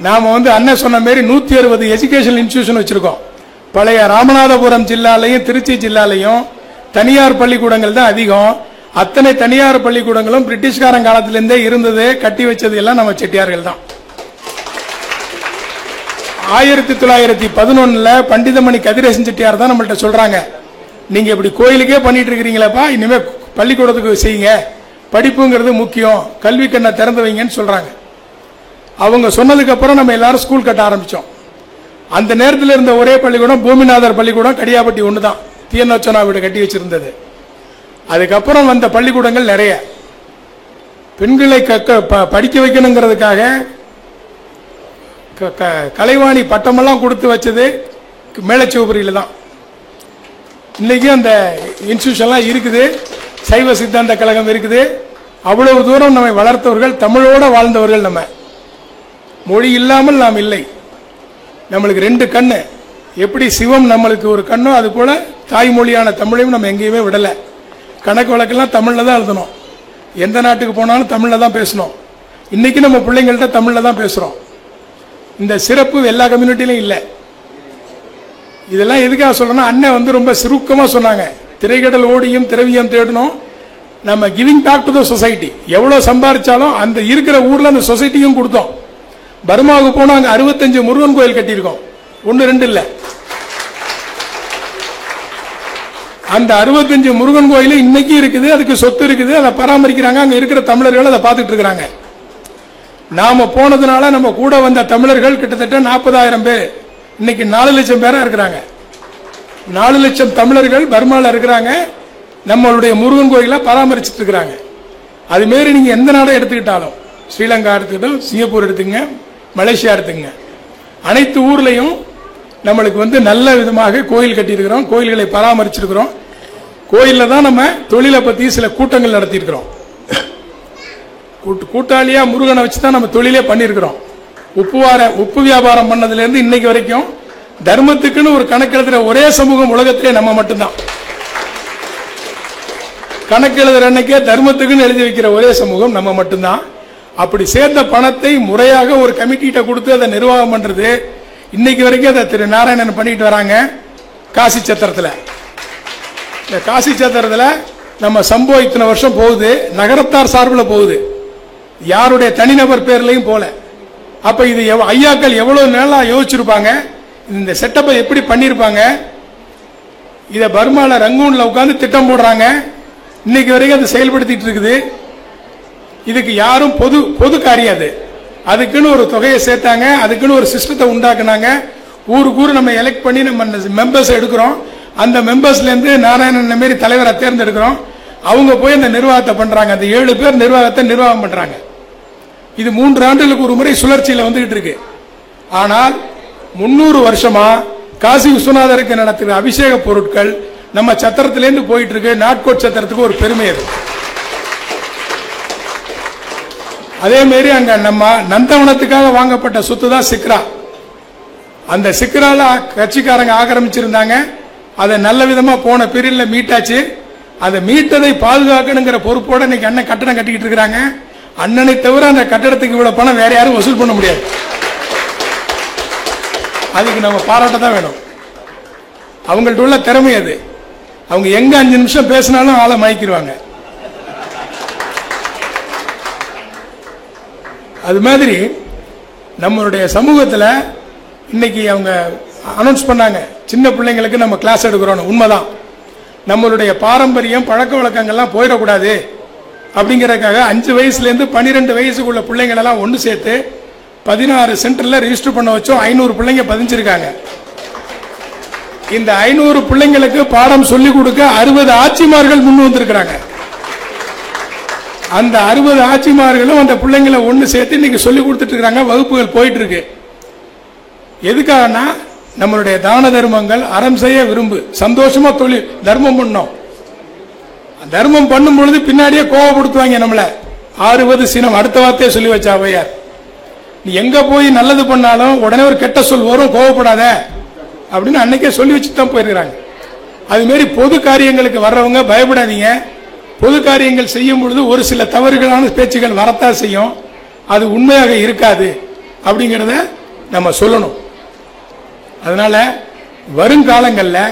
நாம அண்ணன் சொன்ன மாதிரி 160 எஜுகேஷன் இன்ஸ்டிடியூஷன் வச்சிருக்கோம். பழைய ராமநாதபுரம் ஜில்லாலையும் திருச்சி ஜில்லாலையும் தனியார் பள்ளிக்கூடங்கள் தான் அதிகம். அத்தனை தனியார் பள்ளிக்கூடங்களும் பிரிட்டிஷ்காரன் காலத்திலிருந்தே இருந்தது, கட்டி வச்சது எல்லாம் நம்ம செட்டியார்கள் தான். 1911 பண்டிதமணி கதிரேசன் செட்டியார் தான் நம்மள்ட்ட சொல்றாங்க, நீங்க இப்படி கோயிலுக்கே பண்ணிட்டு இருக்கிறீங்களப்பா, இனிமே பள்ளிக்கூடத்துக்கு செய்யுங்க, படிப்புங்கிறது முக்கியம், கல்வி கண்ணை திறந்து வைங்கன்னு சொல்றாங்க. அவங்க சொன்னதுக்கு அப்புறம் நம்ம எல்லாரும் ஸ்கூல் கட்ட ஆரம்பிச்சோம். அந்த நேரத்தில் இருந்த ஒரே பள்ளிக்கூடம் பூமிநாதர் பள்ளிக்கூடம், கடியாப்பட்டி ஒண்ணுதான் தீர்ணோச்சனா வீடு கட்டி வச்சிருந்தது. அதுக்கப்புறம் வந்த பள்ளிக்கூடங்கள் நிறைய. பெண்களை படிக்க வைக்கணுங்கிறதுக்காக கலைவாணி பட்டமெல்லாம் கொடுத்து வச்சது மேலச்சிவபுரியில தான். இன்னைக்கு அந்த இன்ஸ்டிடியூஷன்லாம் இருக்குது. சைவ சித்தாந்த கழகம் இருக்குது. அவ்வளவு தூரம் நம்மை வளர்த்தவர்கள், தமிழோட வாழ்ந்தவர்கள். நம்ம மொழி இல்லாமல் நாம் இல்லை. நம்மளுக்கு 2 கண்ணு. எப்படி சிவம் நம்மளுக்கு ஒரு கண்ணோ அது போல தாய்மொழியான தமிழையும் நம்ம எங்கேயுமே விடலை. கணக்கு வழக்கெல்லாம் தமிழில் தான் எழுதணும். எந்த நாட்டுக்கு போனாலும் தமிழில் தான் பேசணும். இன்னைக்கு நம்ம பிள்ளைங்கள்ட்ட தமிழில் தான் பேசுகிறோம். இந்த சிறப்பு எல்லா கம்யூனிட்டிலையும் இல்லை. இதெல்லாம் எதுக்காக சொல்றேன்னா, அண்ணன் ரொம்ப சுருக்கமாக சொன்னாங்க. திரைக்கடல் ஓடியும் திரவியம் தேடணும். நம்ம giving back to the society. எவ்வளோ சம்பாதிச்சாலும் அந்த இருக்கிற ஊரில் அந்த சொசைட்டியும் கொடுத்தோம். பர்மாவுக்கு போனால் அங்கே 65 முருகன் கோயில் கட்டியிருக்கோம். 1 2 இல்லை. அந்த 65 முருகன் கோயில் இன்னைக்கு இருக்குது. அதுக்கு சொத்து இருக்குது, அதை பராமரிக்கிறாங்க. அங்க இருக்கிற தமிழர்கள் அதை பார்த்துட்டு இருக்கிறாங்க. நாம போனதுனால நம்ம கூட வந்த தமிழர்கள் கிட்டத்தட்ட 40,000 பேர், இன்னைக்கு 4 லட்சம் பேரா இருக்கிறாங்க. 4 லட்சம் தமிழர்கள் பர்மாவில் இருக்கிறாங்க. நம்மளுடைய முருகன் கோயிலை பராமரிச்சுட்டு இருக்கிறாங்க. அது மாரி நீங்க எந்த நாடை எடுத்துக்கிட்டாலும், ஸ்ரீலங்கா எடுத்துக்கிட்டோம், சிங்கப்பூர் எடுத்துங்க, மலேசியா எடுத்துங்க, அனைத்து ஊர்லையும் நம்மளுக்கு நல்ல விதமாக கோயில் கட்டியிருக்கிறோம், கோயில்களை பராமரிச்சிருக்கிறோம். கோயிலில் தான் நம்ம தொழிலை பற்றி சில கூட்டங்கள் நடத்தியிருக்கிறோம். கூட்டாளியா முருகனை வச்சு தான் நம்ம தொழிலே பண்ணியிருக்கிறோம். உப்பு வியாபாரம் பண்ணதுலேருந்து இன்னைக்கு வரைக்கும் தர்மத்துக்குன்னு ஒரு கணக்கு எழுதுற ஒரே சமூகம் உலகத்திலே நம்ம மட்டும்தான். கணக்கு எழுதுற அன்னைக்கே தர்மத்துக்குன்னு எழுதி வைக்கிற ஒரே சமூகம் நம்ம மட்டும்தான். அப்படி சேர்ந்த பணத்தை முறையாக ஒரு கமிட்டிகிட்ட கொடுத்து அதை நிர்வாகம் பண்றது இன்னைக்கு வரைக்கும் அதை திரு நாராயணன் பண்ணிட்டு வராங்க. காசி சத்திரத்தில், இந்த காசி சத்திரத்தில் நம்ம சம்பவம் இத்தனை வருஷம் போகுது, நகரத்தார் சார்பில் போகுது, யாருடைய தனிநபர் பேர்லையும் போல. அப்ப இது ஐயாக்கள் எவ்வளவு நாளா யோசிச்சிருப்பாங்க, இந்த செட்டப்பை எப்படி பண்ணிருப்பாங்க. இதை பர்மால ரங்கூன்ல உட்கார்ந்து திட்டம் போடுறாங்க. இன்னைக்கு வரைக்கும் அதை செயல்படுத்திட்டு இருக்குது. இதுக்கு யாரும் பொது காரியம் அது. அதுக்குன்னு ஒரு தொகையை சேர்த்தாங்க, அதுக்குன்னு ஒரு சிஸ்டத்தை உண்டாக்குனாங்க. ஊருக்கு நம்ம எலெக்ட் பண்ணி நம்ம மெம்பர்ஸ் எடுக்கிறோம். அந்த மெம்பர்ஸ்ல இருந்து நாராயணன் மாரி தலைவரை தேர்ந்தெடுக்கிறோம். அவங்க போய் அந்த நிர்வாகத்தை பண்றாங்க. அந்த 7 பேர் நிர்வாகத்தை நிர்வாகம் பண்றாங்க. இது 3 ஆண்டுகளுக்கு ஒரு முறை சுழற்சியில் வந்துகிட்டு இருக்கு. ஆனால் 300 வருஷமா காசி விஸ்வநாதருக்கு நடத்துகிற அபிஷேக பொருட்கள் நம்ம சத்திரத்திலேருந்து போயிட்டு இருக்கு. நாட்கோட் சத்திரத்துக்கு ஒரு பெருமை அது. அதே மாதிரி அங்க நம்ம நந்தவனத்துக்காக வாங்கப்பட்ட சொத்து தான் சிக்ரா. அந்த சிக்கரால கட்சிக்காரங்க ஆக்கிரமிச்சிருந்தாங்க. அதை நல்ல விதமா போன பீரியட்ல மீட்டாச்சு. அதை மீட்டதை பாதுகாக்கணுங்கிற பொறுப்போட இன்னைக்கு அண்ணன் கட்டடம் கட்டிக்கிட்டு இருக்கிறாங்க. அண்ணனை தவிர அந்த கட்டடத்துக்கு இவ்வளவு பணம் வேற யாரும் வசூல் பண்ண முடியாது. அதுக்கு நம்ம பாராட்ட தான் வேணும். அவங்கள்ட்ட உள்ள திறமை அது. அவங்க எங்க 5 நிமிஷம் பேசினாலும் ஆளை மயக்கிடுவாங்க. அது மாதிரி நம்மளுடைய சமூகத்தில் இன்னைக்கு அவங்க அனௌன்ஸ் பண்ணாங்க, சின்ன பிள்ளைங்களுக்கு நம்ம கிளாஸ் எடுக்கிறோம். உண்மைதான். நம்மளுடைய பாரம்பரியம் பழக்க வழக்கங்கள்லாம் போயிடக்கூடாது அப்படிங்கிறதுக்காக 5 வயசுலேருந்து 12 வயசுக்குள்ள பிள்ளைங்களெல்லாம் ஒன்று சேர்த்து 16 சென்டரில் ரிஜிஸ்டர் பண்ண வச்சோம். 500 பிள்ளைங்க பதிஞ்சிருக்காங்க. இந்த 500 பிள்ளைங்களுக்கு பாடம் சொல்லிக் கொடுக்க 60 ஆட்சிமார்கள் முன் வந்திருக்கிறாங்க. அந்த 60 ஆட்சிமார்களும் அந்த பிள்ளைங்களை ஒன்று சேர்த்து இன்னைக்கு சொல்லிக் கொடுத்துட்டு இருக்காங்க. வகுப்புகள் போயிட்டு இருக்கு. எதுக்காகனா நம்மளுடைய தான தர்மங்கள் அறம் செய்ய விரும்பு, சந்தோஷமா தொழில் தர்மம் பண்ணோம். தர்மம் பண்ணும் பொழுது பின்னாடியே கோவப்படுத்துவாங்க நம்மள. 60 சினம் அடுத்த வார்த்தையை சொல்லி வச்சா அவையார். நீ எங்க போய் நல்லது பண்ணாலும் உடனே ஒரு கெட்ட சொல் வரும், கோவப்படாத அப்படின்னு அன்னைக்கே சொல்லி வச்சுட்டு தான் போயிருக்கிறாங்க. அது மாதிரி பொது காரியங்களுக்கு வர்றவங்க பயப்படாதீங்க. பொது காரியங்கள் செய்யும் பொழுது ஒரு சில தவறுகளான பேச்சுகள் வரத்தான் செய்யும். அது உண்மையாக இருக்காது அப்படிங்கிறத நம்ம சொல்லணும். அதனால வருங்காலங்களில்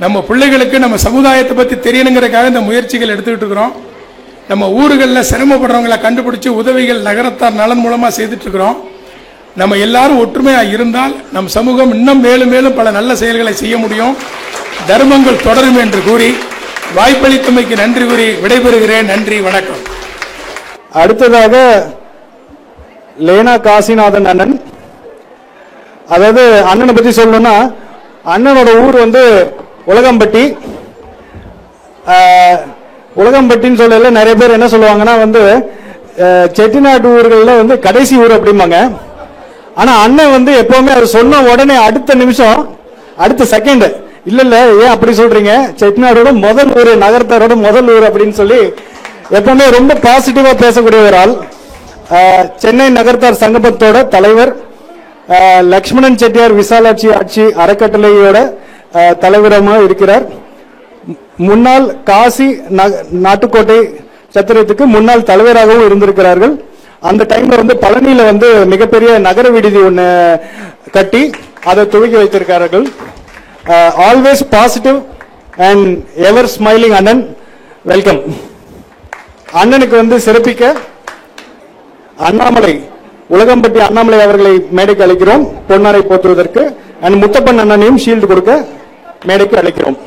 நம்ம பிள்ளைகளுக்கு நம்ம சமுதாயத்தை பற்றி தெரியணுங்கிறதுக்காக இந்த முயற்சிகள் எடுத்துக்கிட்டு இருக்கிறோம். நம்ம ஊர்களில் சிரமப்படுறவங்களை கண்டுபிடிச்சு உதவிகள் நகரத்தார் நலன் மூலமாக செய்துட்டு இருக்கிறோம். நம்ம எல்லாரும் ஒற்றுமையாக இருந்தால் நம் சமூகம் இன்னும் மேலும் மேலும் பல நல்ல செயல்களை செய்ய முடியும். தர்மங்கள் தொடரும் என்று கூறி வாய்ப்பளித்தமைக்கு நன்றி கூறி விடைபெறுகிறேன். நன்றி, வணக்கம். அடுத்ததாக லேனா காசிநாதன் அண்ணன். அதாவது அண்ணனை பற்றி சொல்லணும்னா, அண்ணனோட ஊர் வந்து உலகம்பட்டி. உலகம்பட்டின்னு சொல்லல நிறைய பேர் என்ன சொல்லுவாங்கன்னா வந்து செட்டிநாட்டு ஊர்களில் வந்து கடைசி ஊர் அப்படிம்பாங்க. ஆனா அண்ணன் வந்து எப்பவுமே அது சொன்ன உடனே அடுத்த நிமிஷம் அடுத்த செகண்ட் இல்ல இல்ல ஏன் அப்படி சொல்றீங்க, செட்டிநாடோட முதல் ஊர், நகரத்தாரோட முதல் ஊர் அப்படின்னு சொல்லி எப்பவுமே ரொம்ப பாசிட்டிவா பேசக்கூடிய ஒரு ஆள். சென்னை நகரத்தார் சங்கமத்தோட தலைவர், லக்ஷ்மணன் செட்டியார் விசாலாட்சி ஆட்சி அறக்கட்டளையோட தலைவரமாக இருக்கிறார். முன்னாள் காசி நாட்டுக்கோட்டை சத்திரத்துக்கு முன்னாள் தலைவராகவும் இருந்திருக்கிறார்கள். அந்த டைம்ல வந்து பழனியில வந்து மிகப்பெரிய நகர விடுதி ஒன்று கட்டி அதை துவக்கி வைத்திருக்கிறார்கள். Always positive and ever smiling அண்ணன், வெல்கம். அண்ணனுக்கு வந்து சிறப்பிக்க அண்ணாமலை, உலகம்பட்டி அண்ணாமலை அவர்களை மேடைக்கு அழைக்கிறோம் பொன்னாரை போற்றுவதற்கு. அண்ட் முத்தப்பன் அண்ணனையும் ஷீல்டு கொடுக்க மேடைக்கு அழைக்கிறோம்.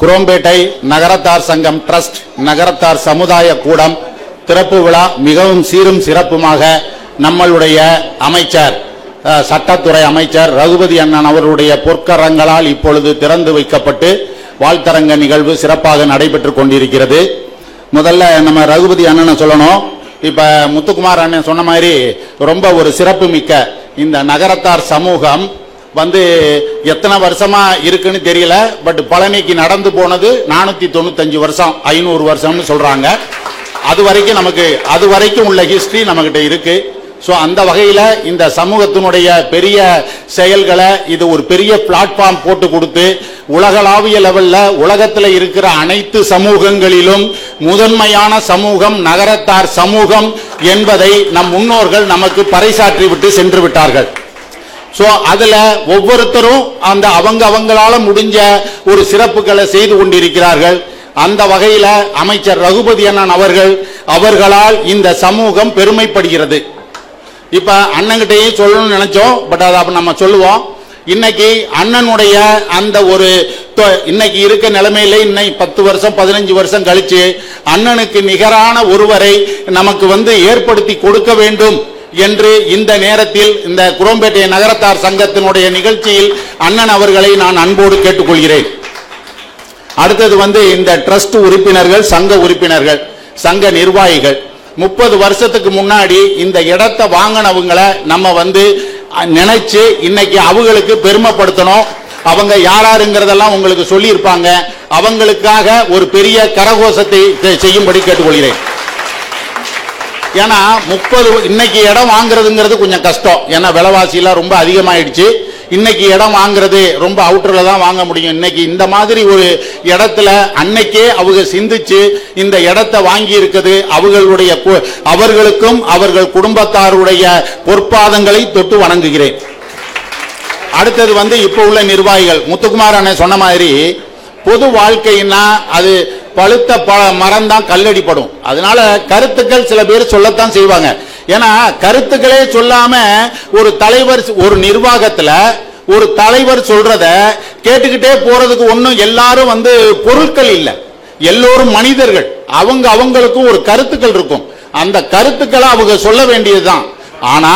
குரோம்பேட்டை நகரத்தார் சங்கம் டிரஸ்ட் நகரத்தார் சமுதாய கூடம் திறப்பு விழா மிகவும் சீரும் சிறப்புமாக நம்மளுடைய அமைச்சர், சட்டத்துறை அமைச்சர் ரகுபதி அண்ணன் அவருடைய பொற்கரங்களால் இப்பொழுது திறந்து வைக்கப்பட்டு வாழ்த்தரங்க நிகழ்வு சிறப்பாக நடைபெற்றுக் கொண்டிருக்கிறது. முதல்ல நம்ம ரகுபதி அண்ணனை சொல்லணும். இப்ப முத்துக்குமார் அண்ணன் சொன்ன மாதிரி ரொம்ப ஒரு சிறப்பு மிக்க இந்த நகரத்தார் சமூகம் வந்து எத்தனை வருஷமா இருக்குன்னு தெரியல. பட் பழனிக்கு நடந்து போனது 495 வருஷம், 500 வருஷம்னு சொல்றாங்க. அது வரைக்கும் உள்ள ஹிஸ்டரி நம்மகிட்ட இருக்கு. சோ அந்த வகையில இந்த சமூகத்தினுடைய பெரிய செயல்களை இது ஒரு பெரிய பிளாட்ஃபார்ம் போட்டு கொடுத்து உலகளாவிய லெவல்ல உலகத்தில் இருக்கிற அனைத்து சமூகங்களிலும் முதன்மையான சமூகம் நகரத்தார் சமூகம் என்பதை நம் முன்னோர்கள் நமக்கு பறைசாற்றி விட்டு சென்று விட்டார்கள். சோ அதுல ஒவ்வொருத்தரும் அந்த அவங்களால முடிஞ்ச ஒரு சிறப்புகளை செய்து கொண்டிருக்கிறார்கள். அந்த வகையில அமைச்சர் ரகுபதி அண்ணன் அவர்களால் இந்த சமூகம் பெருமைப்படுகிறது. இப்ப அண்ணன்கிட்டையும் சொல்லணும்னு நினைச்சோம், பட் அதை நம்ம சொல்லுவோம். இன்னைக்கு அண்ணனுடைய அந்த ஒரு இன்னைக்கு இருக்க நிலைமையில இன்னைக்கு 10 வருஷம் 15 வருஷம் கழிச்சு அண்ணனுக்கு நிகரான ஒருவரை நமக்கு வந்து ஏற்படுத்தி கொடுக்க வேண்டும் என்று இந்த நேரத்தில் இந்த குரோம்பேட்டை நகரத்தார் சங்கத்தினுடைய நிகழ்ச்சியில் அண்ணன் அவர்களை நான் அன்போடு கேட்டுக்கொள்கிறேன். அடுத்தது வந்து இந்த ட்ரஸ்ட் உறுப்பினர்கள், சங்க உறுப்பினர்கள், சங்க நிர்வாகிகள் 30 வருஷத்துக்கு முன்னாடி இந்த இடத்தை வாங்கினவங்களை நம்ம வந்து நினைச்சு இன்னைக்கு அவங்களுக்கு பெருமைப்படுத்தணும். அவங்க யாருங்கிறதெல்லாம் உங்களுக்கு சொல்லி இருப்பாங்க. அவங்களுக்காக ஒரு பெரிய கரகோஷத்தை செய்யும்படி கேட்டுக்கொள்கிறேன். ஏன்னா 30 இன்னைக்கு இடம் வாங்குறதுங்கிறது கொஞ்சம் கஷ்டம். ஏன்னா விலைவாசி எல்லாம் ரொம்ப அதிகமாயிடுச்சு. இன்னைக்கு இடம் வாங்குறது ரொம்ப அவுட்டர்ல தான் வாங்க முடியும். இன்னைக்கு இந்த மாதிரி ஒரு இடத்துல அன்னைக்கே அவங்க சிந்திச்சு இந்த இடத்தை வாங்கி இருக்குது. அவர்களுக்கும் அவர்கள் குடும்பத்தாருடைய பொற்பாதங்களை தொட்டு வணங்குகிறேன். அடுத்தது வந்து இப்ப உள்ள நிர்வாகிகள், முத்துக்குமார் அண்ணன் சொன்ன மாதிரி பொது வாழ்க்கைன்னா அது பழுத்த மரம் தான் கல்லடிப்படும். அதனால கருத்துக்கள் சில பேர் சொல்லத்தான் செய்வாங்க. ஏன்னா கருத்துக்களே சொல்லாம ஒரு தலைவர், ஒரு நிர்வாகத்துல ஒரு தலைவர் சொல்றத கேட்டுக்கிட்டே போறதுக்கு ஒண்ணும் எல்லாரும் வந்து பொருட்கள் இல்ல, எல்லோரும் மனிதர்கள். அவங்களுக்கும் ஒரு கருத்துக்கள் இருக்கும். அந்த கருத்துக்களை அவங்க சொல்ல வேண்டியதுதான். ஆனா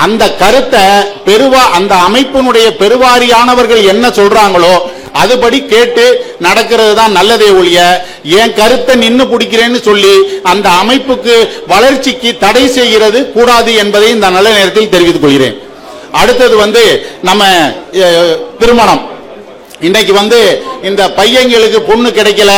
அந்த கருத்தை அந்த அமைப்பினுடைய பெருவாரியானவர்கள் என்ன சொல்றாங்களோ அதுபடி கேட்டு நடக்கிறது தான் நல்லதே ஒழிய என் கருத்தை நின்னு பிடிக்கிறேன்னு சொல்லி அந்த அமைப்புக்கு வளர்ச்சிக்கு தடை செய்கிறது கூடாது என்பதை இந்த நல்ல நேரத்தில் தெரிவித்துக் கொள்கிறேன். அடுத்தது வந்து நம்ம திருமணம். இன்னைக்கு வந்து இந்த பையங்களுக்கு பொண்ணு கிடைக்கல,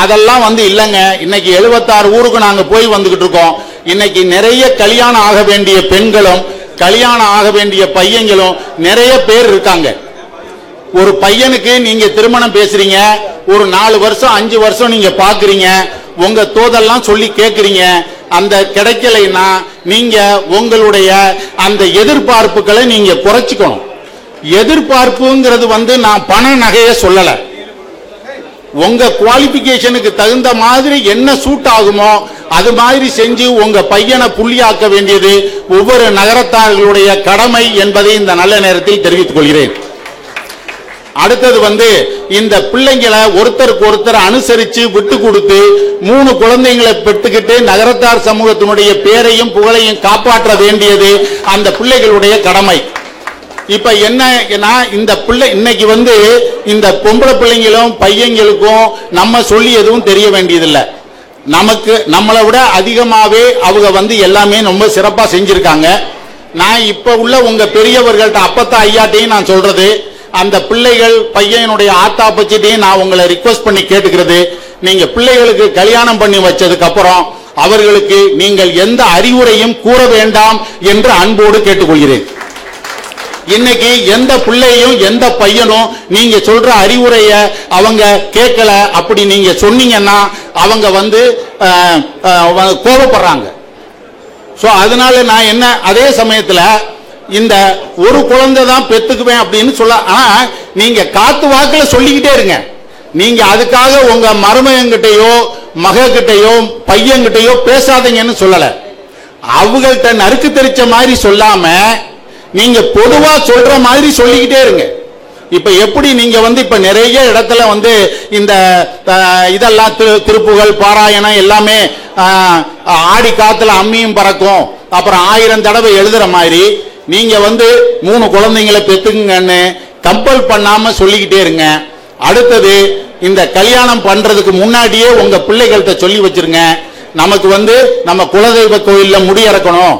அதெல்லாம் வந்து இல்லைங்க. இன்னைக்கு 76 ஊருக்கு நாங்க போய் வந்துகிட்டு இருக்கோம். இன்னைக்கு நிறைய கல்யாணம் ஆக வேண்டிய பெண்களும் கல்யாணம் ஆக வேண்டிய பையங்களும் நிறைய பேர் இருக்காங்க. ஒரு பையனுக்கு நீங்க திருமணம் பேசுறீங்க, ஒரு 4 வருஷம் 5 வருஷம் நீங்க பாக்குறீங்க, உங்க தோதெல்லாம் சொல்லி கேட்கறீங்க. அந்த கிடைக்கலைன்னா நீங்க உங்களுடைய அந்த எதிர்பார்ப்புகளை நீங்க குறைச்சிக்கணும். எதிர்பார்ப்புங்கிறது வந்து நான் பண நகைய சொல்லல, உங்க குவாலிபிகேஷனுக்கு தகுந்த மாதிரி என்ன சூட் ஆகுமோ அது மாதிரி செஞ்சு உங்க பையனை புள்ளியாக்க வேண்டியது ஒவ்வொரு நகரத்தார்களுடைய கடமை என்பதை இந்த நல்ல நேரத்தில் தெரிவித்துக் கொள்கிறேன். அடுத்தது வந்து இந்த பிள்ளைங்களை ஒருத்தருக்கு ஒருத்தர் அனுசரிச்சு விட்டு கொடுத்து 3 குழந்தைகளை பெற்றுக்கிட்டு நகரத்தார் சமூகத்தினுடைய பேரையும் புகழையும் காப்பாற்ற வேண்டியது அந்த பிள்ளைகளுடைய கடமை. இப்ப என்ன இந்த பிள்ளை இன்னைக்கு வந்து இந்த பொம்பளை பிள்ளைங்களும் பையங்களுக்கும் நம்ம சொல்லி எதுவும் தெரிய வேண்டியதில்லை. நம்மளை விட அதிகமாவே அவங்க வந்து எல்லாமே ரொம்ப சிறப்பா செஞ்சிருக்காங்க. நான் இப்ப உள்ள உங்க பெரியவர்கள்ட்ட அப்பத்தா ஐயாட்டையும் நான் சொல்றது, அந்த பிள்ளைகள் பையனுடைய ஆத்தா பச்சிட்டையும் நான் உங்களை ரிக்வெஸ்ட் பண்ணி கேட்டுக்கிறது, நீங்க பிள்ளைகளுக்கு கல்யாணம் பண்ணி வச்சதுக்கு அப்புறம் அவர்களுக்கு நீங்கள் எந்த அறிவுரையும் கூற வேண்டாம் என்று அன்போடு கேட்டுக்கொள்கிறேன். இன்னைக்கு எந்த பிள்ளையும் எந்த பையனும் நீங்க சொல்ற அறிவுரைய அவங்க கேட்கல அப்படி நீங்க சொன்னீங்கன்னா அவங்க வந்து கோபப்படுறாங்க. சோ அதனால நான் என்ன, அதே சமயத்துல இந்த ஒரு குழந்தை தான் பெத்துக்குவேன் அப்படின்னு சொல்ல, ஆனா நீங்க காத்து வாக்குல சொல்லிக்கிட்டே இருங்க. நீங்க அதுக்காக உங்க மருமகன்கிட்டயோ மகக்கிட்டையோ பையன்கிட்டயோ பேசாதீங்கன்னு சொல்லல. அவங்கள்ட்ட நறுக்கு தெரிச்ச மாதிரி சொல்லாம நீங்க பொதுவா சொல்ற மாதிரி சொல்லிக்கிட்டே இருங்க. இப்ப எப்படி நீங்க வந்து இப்ப நிறைய இடத்துல வந்து இந்த இதெல்லாம் திருப்புகள் பாராயணம் எல்லாமே ஆடி காத்துல அம்மியும் பறக்கும் அப்புறம் 1000 தடவை எழுதுற மாதிரி நீங்க வந்து 3 குழந்தைங்களை பெத்துங்கன்னு கம்பல் பண்ணாம சொல்லிக்கிட்டே இருங்க. அடுத்தது இந்த கல்யாணம் பண்றதுக்கு முன்னாடியே உங்க பிள்ளைகள்கிட்ட சொல்லி வச்சிருங்க, நமக்கு வந்து நம்ம குலதெய்வ கோயில்ல முடி இறக்கணும்,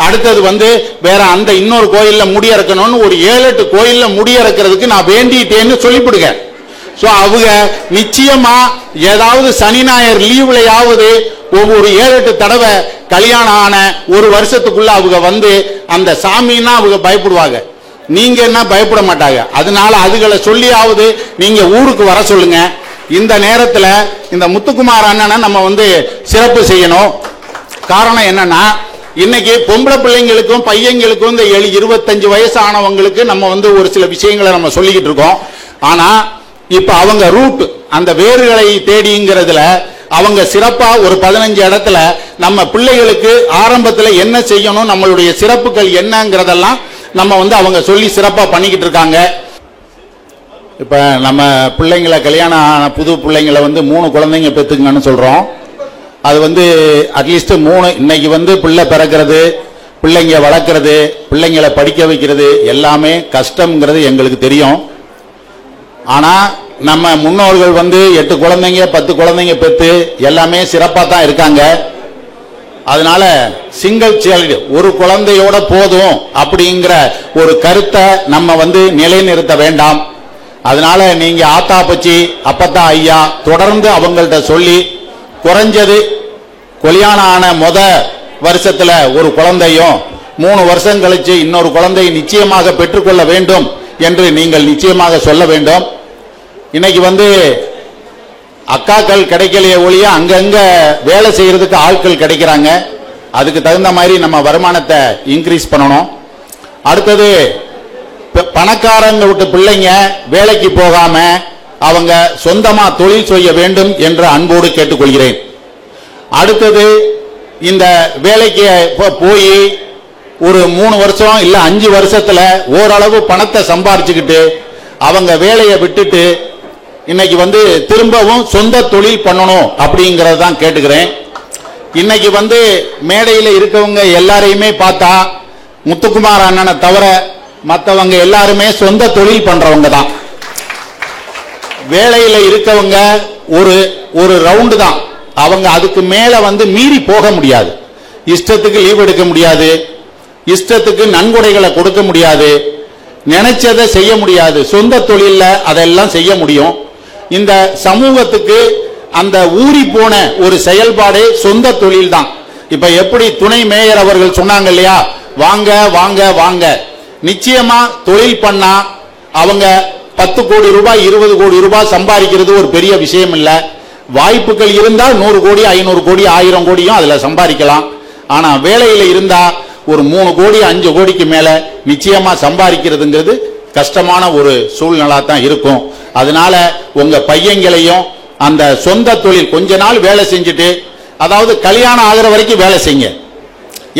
அடுத்தது வந்து வேற அந்த இன்னொரு கோயில்ல முடி இறக்கணும்னு ஒரு 7-8 கோயில்ல முடி இறக்கிறதுக்கு நான் வேண்டிட்டேன்னு சொல்லிவிடுங்க. சோ அவங்க நிச்சயமா ஏதாவது சனி ஞாயிறு லீவ்லயாவது ஒவ்வொரு 7-8 தடவை கல்யாணம் ஆன ஒரு வருஷத்துக்குள்ள அவங்க வந்து அந்த சாமின்னா அவங்க பயப்படுவாங்க, நீங்க என்ன பயப்பட மாட்டாங்க. அதனால அதுகளை சொல்லியாவது நீங்க ஊருக்கு வர சொல்லுங்க. இந்த நேரத்துல இந்த முத்துக்குமார் அண்ணனை நம்ம வந்து சிறப்பு செய்யணும். காரணம் என்னன்னா, இன்னைக்கு பொம்பளை பிள்ளைங்களுக்கும் பையங்களுக்கும் இந்த 25 வயசு ஆனவங்களுக்கு நம்ம வந்து ஒரு சில விஷயங்களை நம்ம சொல்லிக்கிட்டு இருக்கோம். ஆனா இப்ப அவங்க ரூட் அந்த வேர்களை தேடிங்கிறதுல அவங்க சிறப்பா ஒரு 15 இடத்துல நம்ம பிள்ளைகளுக்கு ஆரம்பத்துல என்ன செய்யணும், நம்மளுடைய சிறப்புகள் என்னங்கிறதெல்லாம் நம்ம வந்து அவங்க சொல்லி சிறப்பா பண்ணிக்கிட்டு இருக்காங்க. இப்ப நம்ம பிள்ளைங்களை கல்யாணம் ஆன புது பிள்ளைங்களை வந்து 3 குழந்தைங்க பெத்துங்கன்னு சொல்றோம். அது வந்து அட்லீஸ்ட் 3 இன்னைக்கு வந்து பிள்ளை பிறக்கிறது, பிள்ளைங்க வளர்க்கறது, பிள்ளைங்களை படிக்க வைக்கிறது எல்லாமே கஷ்டம்ங்கிறது எங்களுக்கு தெரியும். ஆனா நம்ம முன்னோர்கள் வந்து 8 குழந்தைங்க 10 குழந்தைங்க பெற்று எல்லாமே சிறப்பாக தான் இருக்காங்க. அதனால சிங்கிள் சைல்டு, ஒரு குழந்தையோட போதும் அப்படிங்கிற ஒரு கருத்தை நம்ம நிலைநிறுத்த வேண்டாம். அதனால நீங்க ஆத்தா பச்சி அப்பத்தா ஐயா தொடர்ந்து அவங்கள்ட்ட சொல்லி குறைஞ்சது கல்யாணம் ஆன வருஷத்துல ஒரு குழந்தையும் 3 வருஷம் கழிச்சு இன்னொரு குழந்தையை நிச்சயமாக பெற்றுக்கொள்ள வேண்டும் என்று நீங்கள் நிச்சயமாக சொல்ல வேண்டும். இன்னைக்கு அக்காக்கள் கிடைக்கலையே ஒழிய அங்கங்க வேலை செய்யறதுக்கு ஆட்கள் கிடைக்கிறாங்க. அதுக்கு தகுந்த மாதிரி நம்ம வருமானத்தை இன்க்ரீஸ் பண்ணணும். அடுத்தது பணக்காரங்க விட்டு பிள்ளைங்க வேலைக்கு போகாம அவங்க சொந்தமா தொழில் செய்ய வேண்டும் என்று அன்போடு கேட்டுக்கொள்கிறேன். அடுத்தது இந்த வேலைக்கு போய் ஒரு 3 வருஷம் இல்ல 5 வருஷத்துல ஓரளவு பணத்தை சம்பாரிச்சுக்கிட்டு அவங்க வேலையை விட்டுட்டு இன்னைக்கு திரும்பவும் சொந்த தொழில் பண்ணணும் அப்படிங்கறது தான் கேட்டுக்கிறேன். இன்னைக்கு மேடையில் இருக்கவங்க எல்லாரையுமே பார்த்தா முத்துக்குமார் அண்ணனை தவிர மற்றவங்க எல்லாருமே சொந்த தொழில் பண்றவங்க தான். வேலையில இருக்கவங்க ஒரு ரவுண்டு தான். அவங்க அதுக்கு மேல மீறி போக முடியாது. இஷ்டத்துக்கு லீவ் எடுக்க முடியாது, இஷ்டத்துக்கு நன்கொடைகளை கொடுக்க முடியாது, நினைச்சதை செய்ய முடியாது. சொந்த தொழில அதெல்லாம் செய்ய முடியும். இந்த சமூகத்துக்கு அந்த ஊறி போன ஒரு செயல்பாடு சொந்த தொழில் தான். இப்ப எப்படி துணை மேயர் அவர்கள் சொன்னாங்க இல்லையா, வாங்க வாங்க வாங்க. நிச்சயமா தொழில் பண்ணா அவங்க 10 கோடி ரூபாய் 20 கோடி ரூபாய் சம்பாதிக்கிறது ஒரு பெரிய விஷயம் இல்ல. வாய்ப்புகள் இருந்தால் 100 கோடி 500 கோடி 1000 கோடியும் அதுல சம்பாதிக்கலாம். ஆனா வேலையில இருந்தா ஒரு 3 கோடி 5 கோடிக்கு மேல நிச்சயமா சம்பாதிக்கிறதுங்கிறது கஷ்டமான ஒரு சூழ்நிலை தான் இருக்கும். அதனால உங்க பையங்களையும் அந்த சொந்த தொழில் கொஞ்ச நாள் வேலை செஞ்சுட்டு, அதாவது கல்யாணம் ஆகிற வரைக்கும் வேலை செய்யுங்க.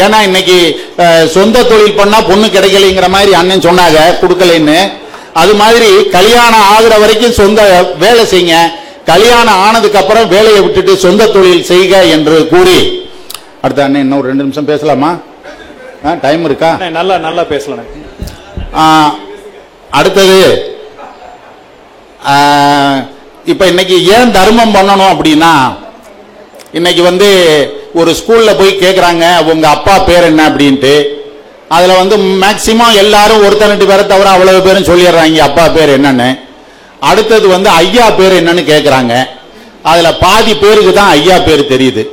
ஏன்னா இன்னைக்கு சொந்த தொழில் பண்ணா பொண்ணு கிடைக்கலைங்கிற மாதிரி அண்ணன் சொன்னாங்க, கொடுக்கலைன்னு. அது மாதிரி கல்யாணம் ஆகிற வரைக்கும் சொந்த வேலை செய்யுங்க. கல்யாணம் ஆனதுக்கு அப்புறம் வேலையை விட்டுட்டு சொந்த தொழில் செய்க என்று கூறி, அடுத்த அண்ணன் இன்னும் 2 நிமிஷம் பேசலாமா? டைம் இருக்கா? நல்லா பேசலாம். அடுத்தது இப்ப இன்னைக்கு ஏன் தர்மம் பண்ணணும் அப்படின்னா, இன்னைக்கு ஒரு ஸ்கூல்ல போய் கேக்குறாங்க உங்க அப்பா பேர் என்ன அப்படின்ட்டு. அதுல மேக்சிமம் எல்லாரும் ஒருத்தர் 2 பேரை தவிர அவ்வளவு பேரும் சொல்லிடுறாங்க அப்பா பேர் என்னன்னு. அடுத்தது ஐயா பேர் என்னன்னு கேக்குறாங்க. அதுல பாதி பேருக்கு தான் ஐயா பேர் தெரியுது.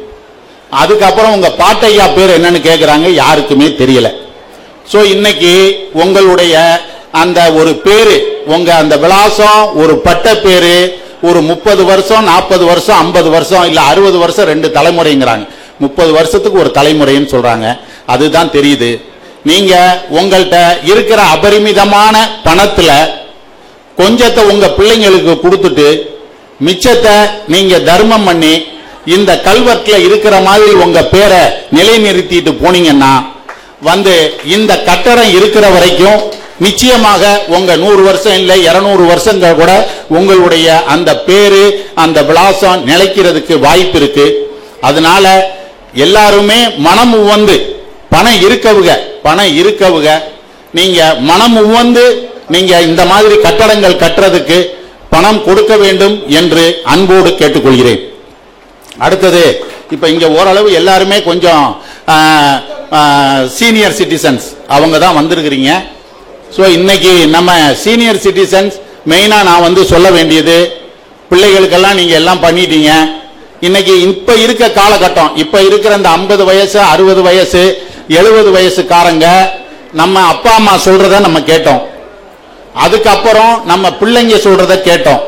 அதுக்கப்புறம் உங்க பாட்டையா பேர் என்னன்னு கேக்குறாங்க, யாருக்குமே தெரியல. சோ இன்னைக்கு உங்களுடைய அந்த ஒரு பேரு, உங்க அந்த விலாசம், ஒரு பட்ட பேரு, ஒரு 30 வருஷம் 40 வருஷம் 50 வருஷம் இல்ல 60 வருஷம் 2 தலைமுறைங்கிறாங்க. 30 வருஷத்துக்கு ஒரு தலைமுறைன்னு சொல்றாங்க. அதுதான் தெரியுது. நீங்க உங்கள்கிட்ட இருக்கிற அபரிமிதமான பணத்துல கொஞ்சத்தை உங்க பிள்ளைங்களுக்கு கொடுத்துட்டு மிச்சத்தை நீங்க தர்மம் பண்ணி இந்த கல்வெட்டுல இருக்கிற மாதிரி உங்க பேரை நிலைநிறுத்திட்டு போனீங்கன்னா இந்த கட்டடம் இருக்கிற வரைக்கும் நிச்சயமாக உங்க 100 வருஷம் இல்லை 200 வருஷங்கள் கூட உங்களுடைய அந்த பேரு அந்த விலாசம் நிலைக்கிறதுக்கு வாய்ப்பு இருக்கு. அதனால எல்லாருமே மனம் உவந்து பணம் இருக்கவுக நீங்க மனம் உவந்து நீங்க இந்த மாதிரி கட்டடங்கள் கட்டுறதுக்கு பணம் கொடுக்க வேண்டும் என்று அன்போடு கேட்டுக்கொள்கிறேன். அடுத்தது இப்ப இங்க ஓரளவு எல்லாருமே கொஞ்சம் சீனியர் சிட்டிசன்ஸ் அவங்க தான் வந்திருக்கிறீங்க. ஸோ இன்னைக்கு நம்ம சீனியர் சிட்டிசன்ஸ் மெயினா நான் சொல்ல வேண்டியது, பிள்ளைகளுக்கெல்லாம் நீங்க எல்லாம் பண்ணிட்டீங்க. இன்னைக்கு இப்ப இருக்க காலகட்டம், இப்ப இருக்கிற இந்த 50 வயசு 60 வயசு 70 வயசுக்காரங்க நம்ம அப்பா அம்மா சொல்றத நம்ம கேட்டோம். அதுக்கப்புறம் நம்ம பிள்ளைங்க சொல்றத கேட்டோம்.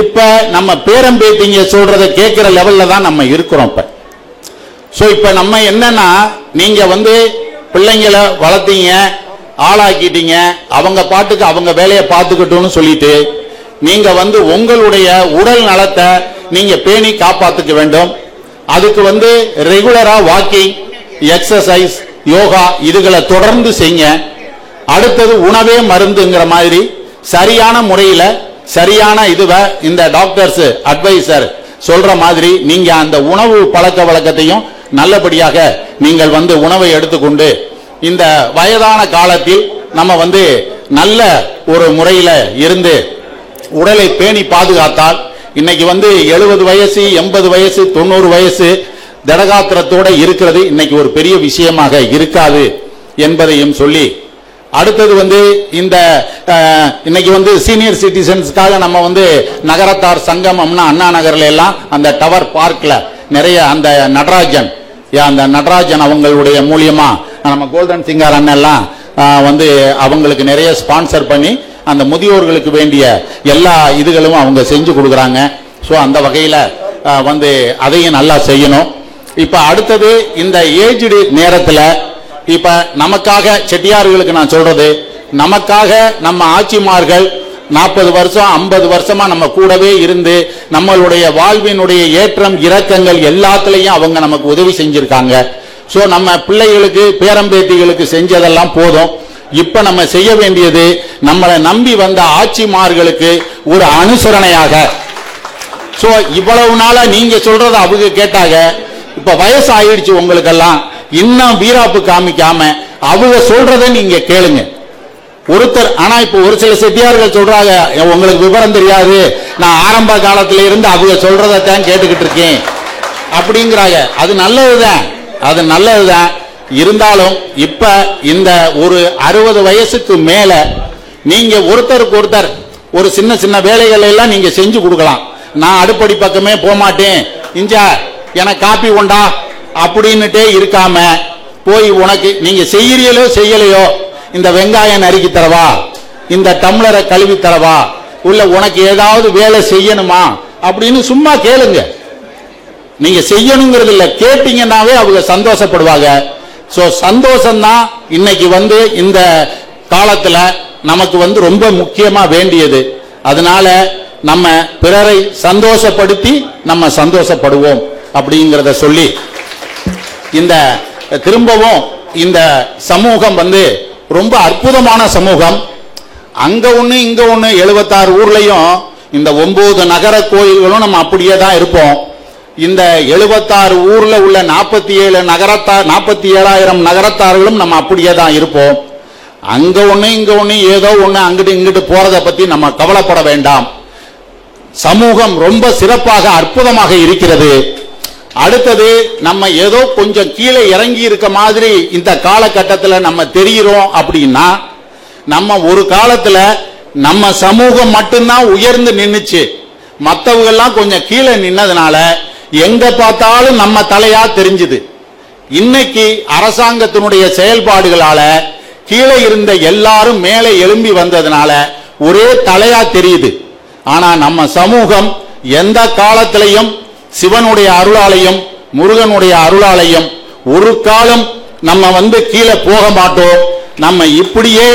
இப்ப நம்ம பேரம்பேத்திங்க சொல்றத கேட்கிற லெவல்ல தான் நம்ம இருக்கிறோம். இப்ப நம்ம என்னன்னா, நீங்க பிள்ளைங்களை வளர்த்தீங்க, ஆளாக்கிட்டீங்க, அவங்க பாட்டுக்கு அவங்க வேலையை பார்த்துக்கிட்டோம்னு சொல்லிட்டு நீங்க உங்களுடைய உடல் நலத்தை நீங்க பேணி காப்பாத்துக்க வேண்டும். அதுக்கு ரெகுலரா வாக்கிங், எக்ஸசைஸ், யோகா இதுகளை தொடர்ந்து செய்யுங்க. அடுத்தது உணவே மருந்துங்கிற மாதிரி சரியான முறையில சரியான இதுவை இந்த டாக்டர்ஸ் அட்வைசர் சொல்ற மாதிரி நீங்க அந்த உணவு பழக்க வழக்கத்தையும் நல்லபடியாக நீங்கள் உணவை எடுத்துக்கொண்டு இந்த வயதான காலத்தில் நம்ம நல்ல ஒரு முறையில இருந்து உடலை பேணி பாதுகாத்தால் இன்னைக்கு 70 வயசு 80 வயசு 90 வயசு திடகாத்திரத்தோட இருக்கிறது இன்னைக்கு ஒரு பெரிய விஷயமாக இருக்காது என்பதையும் சொல்லி, அடுத்தது இந்த இன்னைக்கு சீனியர் சிட்டிசன்ஸ்க்காக நம்ம நகரத்தார் சங்கமம்னா அண்ணா நகர்ல எல்லாம் அந்த டவர் பார்க்ல நிறைய அந்த நடராஜன் அவங்களுடைய மூலியமா நம்ம கோல்டன் சிங்கார் அண்ணன் எல்லாம் அவங்களுக்கு நிறைய ஸ்பான்சர் பண்ணி அந்த முதியோர்களுக்கு வேண்டிய எல்லா இதுகளும் அவங்க செஞ்சு கொடுக்குறாங்க. ஸோ அந்த வகையில் அதையும் நல்லா செய்யணும். இப்ப அடுத்தது இந்த ஏஜ்டு நேரத்தில் இப்ப நமக்காக செட்டியார்களுக்கு நான் சொல்றது, நமக்காக நம்ம ஆட்சிமார்கள் 40 வருஷம் 50 வருஷமா நம்ம கூடவே இருந்து நம்மளுடைய வாழ்வினுடைய ஏற்றம் இறக்கங்கள் எல்லாத்துலயும் அவங்க நமக்கு உதவி செஞ்சிருக்காங்க. சோ நம்ம பிள்ளைகளுக்கு பேரம்பேத்திகளுக்கு செஞ்சதெல்லாம் போதும். இப்ப நம்ம செய்ய வேண்டியது நம்மளை நம்பி வந்த ஆட்சிமார்களுக்கு ஒரு அனுசரணையாக. சோ இவ்வளவு நாளா நீங்க சொல்றத அவங்க கேட்டாங்க, இப்ப வயசு ஆயிடுச்சு உங்களுக்கெல்லாம், இன்னும் வீராப்பு காமிக்காம அவங்க சொல்றதை நீங்க கேளுங்க. ஒருத்தர் ஆனா இப்ப ஒரு சில செட்டியார்கள் சொல்றாங்க, உங்களுக்கு விவரம் தெரியாது, நான் ஆரம்ப காலத்துல இருந்து அவங்க சொல்றதான் கேட்டுக்கிட்டு இருக்கேன் அப்படிங்கிறாங்க. அது நல்லதுதான். இருந்தாலும் இப்ப இந்த ஒரு 60 வயசுக்கு மேல நீங்க ஒருத்தருக்கு ஒருத்தர் ஒரு சின்ன சின்ன வேலைகள் எல்லாம் நீங்க செஞ்சு கொடுக்கலாம். நான் அடுப்படி பக்கமே போக மாட்டேன், இஞ்சா எனக்கு காப்பி கொண்டா அப்படின்னுட்டே இருக்காம போய் உனக்கு நீங்க செய்யலையோ இந்த வெங்காயம் நறுக்கி தரவா, இந்த டம்ளரை கழுவி தரவா, உள்ள உனக்கு ஏதாவது வேலை செய்யணுமா அப்படின்னு சும்மா கேளுங்க. நீங்க செய்யணுங்கிறது இல்ல, கேட்டீங்கன்னாவே அவங்க சந்தோஷப்படுவாங்க. சோ சந்தோஷம்தான் இன்னைக்கு இந்த காலத்துல நமக்கு ரொம்ப முக்கியமா வேண்டியது. அதனால நம்ம பிறரை சந்தோஷப்படுத்தி நம்ம சந்தோஷப்படுவோம் அப்படிங்கிறத சொல்லி, இந்த திரும்பவும் இந்த சமூகம் ரொம்ப அற்புதமான சமூகம். அங்க ஒண்ணு இங்க ஒண்ணு 76 ஊர்லயும் இந்த 9 நகர கோயில்களும் நம்ம அப்படியே தான் இருப்போம். இந்த 76 ஊர்ல உள்ள 47,000 நகரத்தார்களும் நம்ம அப்படியே தான் இருப்போம். அங்க ஒண்ணு இங்க ஒண்ணு ஏதோ ஒண்ணு அங்கிட்டு இங்கிட்டு போறதை பத்தி நம்ம கவலைப்பட வேண்டாம். சமூகம் ரொம்ப சிறப்பாக அற்புதமாக இருக்கிறது. அடுத்தது நம்ம ஏதோ கொஞ்சம் கீழே இறங்கி இருக்க மாதிரி இந்த காலகட்டத்தில் நம்ம தெரிகிறோம் அப்படின்னா, நம்ம ஒரு காலத்துல நம்ம சமூகம் மட்டும்தான் உயர்ந்து நின்னுச்சு, மற்றவங்க எல்லாம் கொஞ்சம் கீழே நின்னதுனால எங்க பார்த்தாலும் நம்ம தலையா தெரிஞ்சுது. இன்னைக்கு அரசாங்கத்தினுடைய செயல்பாடுகளால கீழே இருந்த எல்லாரும் மேலே எழும்பி வந்ததுனால ஒரே தலையா தெரியுது. ஆனா நம்ம சமூகம் எந்த காலத்திலையும் சிவனுடைய அருளாலையும் முருகனுடைய அருளாலையும் ஒரு காலம் நம்ம கீழே போக மாட்டோம். நம்ம இப்படியே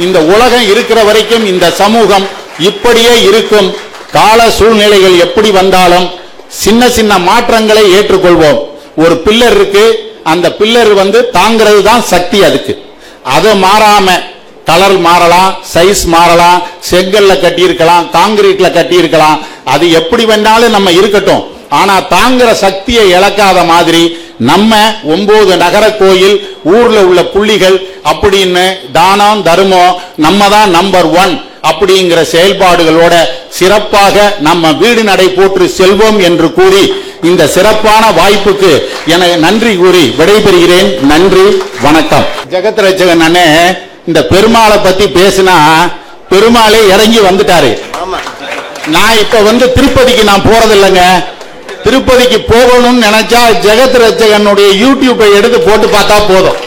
இந்த உலகம் இருக்கிற வரைக்கும் இந்த சமூகம் இப்படியே இருக்கும். கால சூழ்நிலைகள் எப்படி வந்தாலும் சின்ன சின்ன மாற்றங்களை ஏற்றுக்கொள்வோம். ஒரு பில்லர் இருக்கு, அந்த பில்லர் தாங்கிறது தான் சக்தி. அதுக்கு அதை மாறாம கலர் மாறலாம், சைஸ் மாறலாம், செங்கல்ல கட்டி இருக்கலாம், காங்கிரீட்ல கட்டி இருக்கலாம், அது எப்படி வேணாலும் நம்ம இருக்கட்டும். ஆனா தாங்குற சக்தியை இழக்காத மாதிரி நம்ம 9 நகர கோயில் ஊர்ல உள்ள புள்ளிகள் அப்படின்னு தானம் தர்மம் நம்ம தான் நம்பர் 1 அப்படிங்கிற செயல்பாடுகளோட சிறப்பாக நம்ம வீடு நடை போற்று செல்வோம் என்று கூறி இந்த சிறப்பான வாய்ப்புக்கு எனக்கு நன்றி கூறி விடைபெறுகிறேன். நன்றி, வணக்கம். ஜெகத் ரட்சகன் அண்ணே இந்த பெருமாளை பத்தி பேசினா பெருமாளே இறங்கி வந்துட்டாரு. நான் இப்ப திருப்பதிக்கு நான் போறதில்லைங்க. திருப்பதிக்கு போகணும்னு நினைச்சா ஜெகத் ரட்சகனுடைய யூடியூப்பை எடுத்து போட்டு பார்த்தா போதும்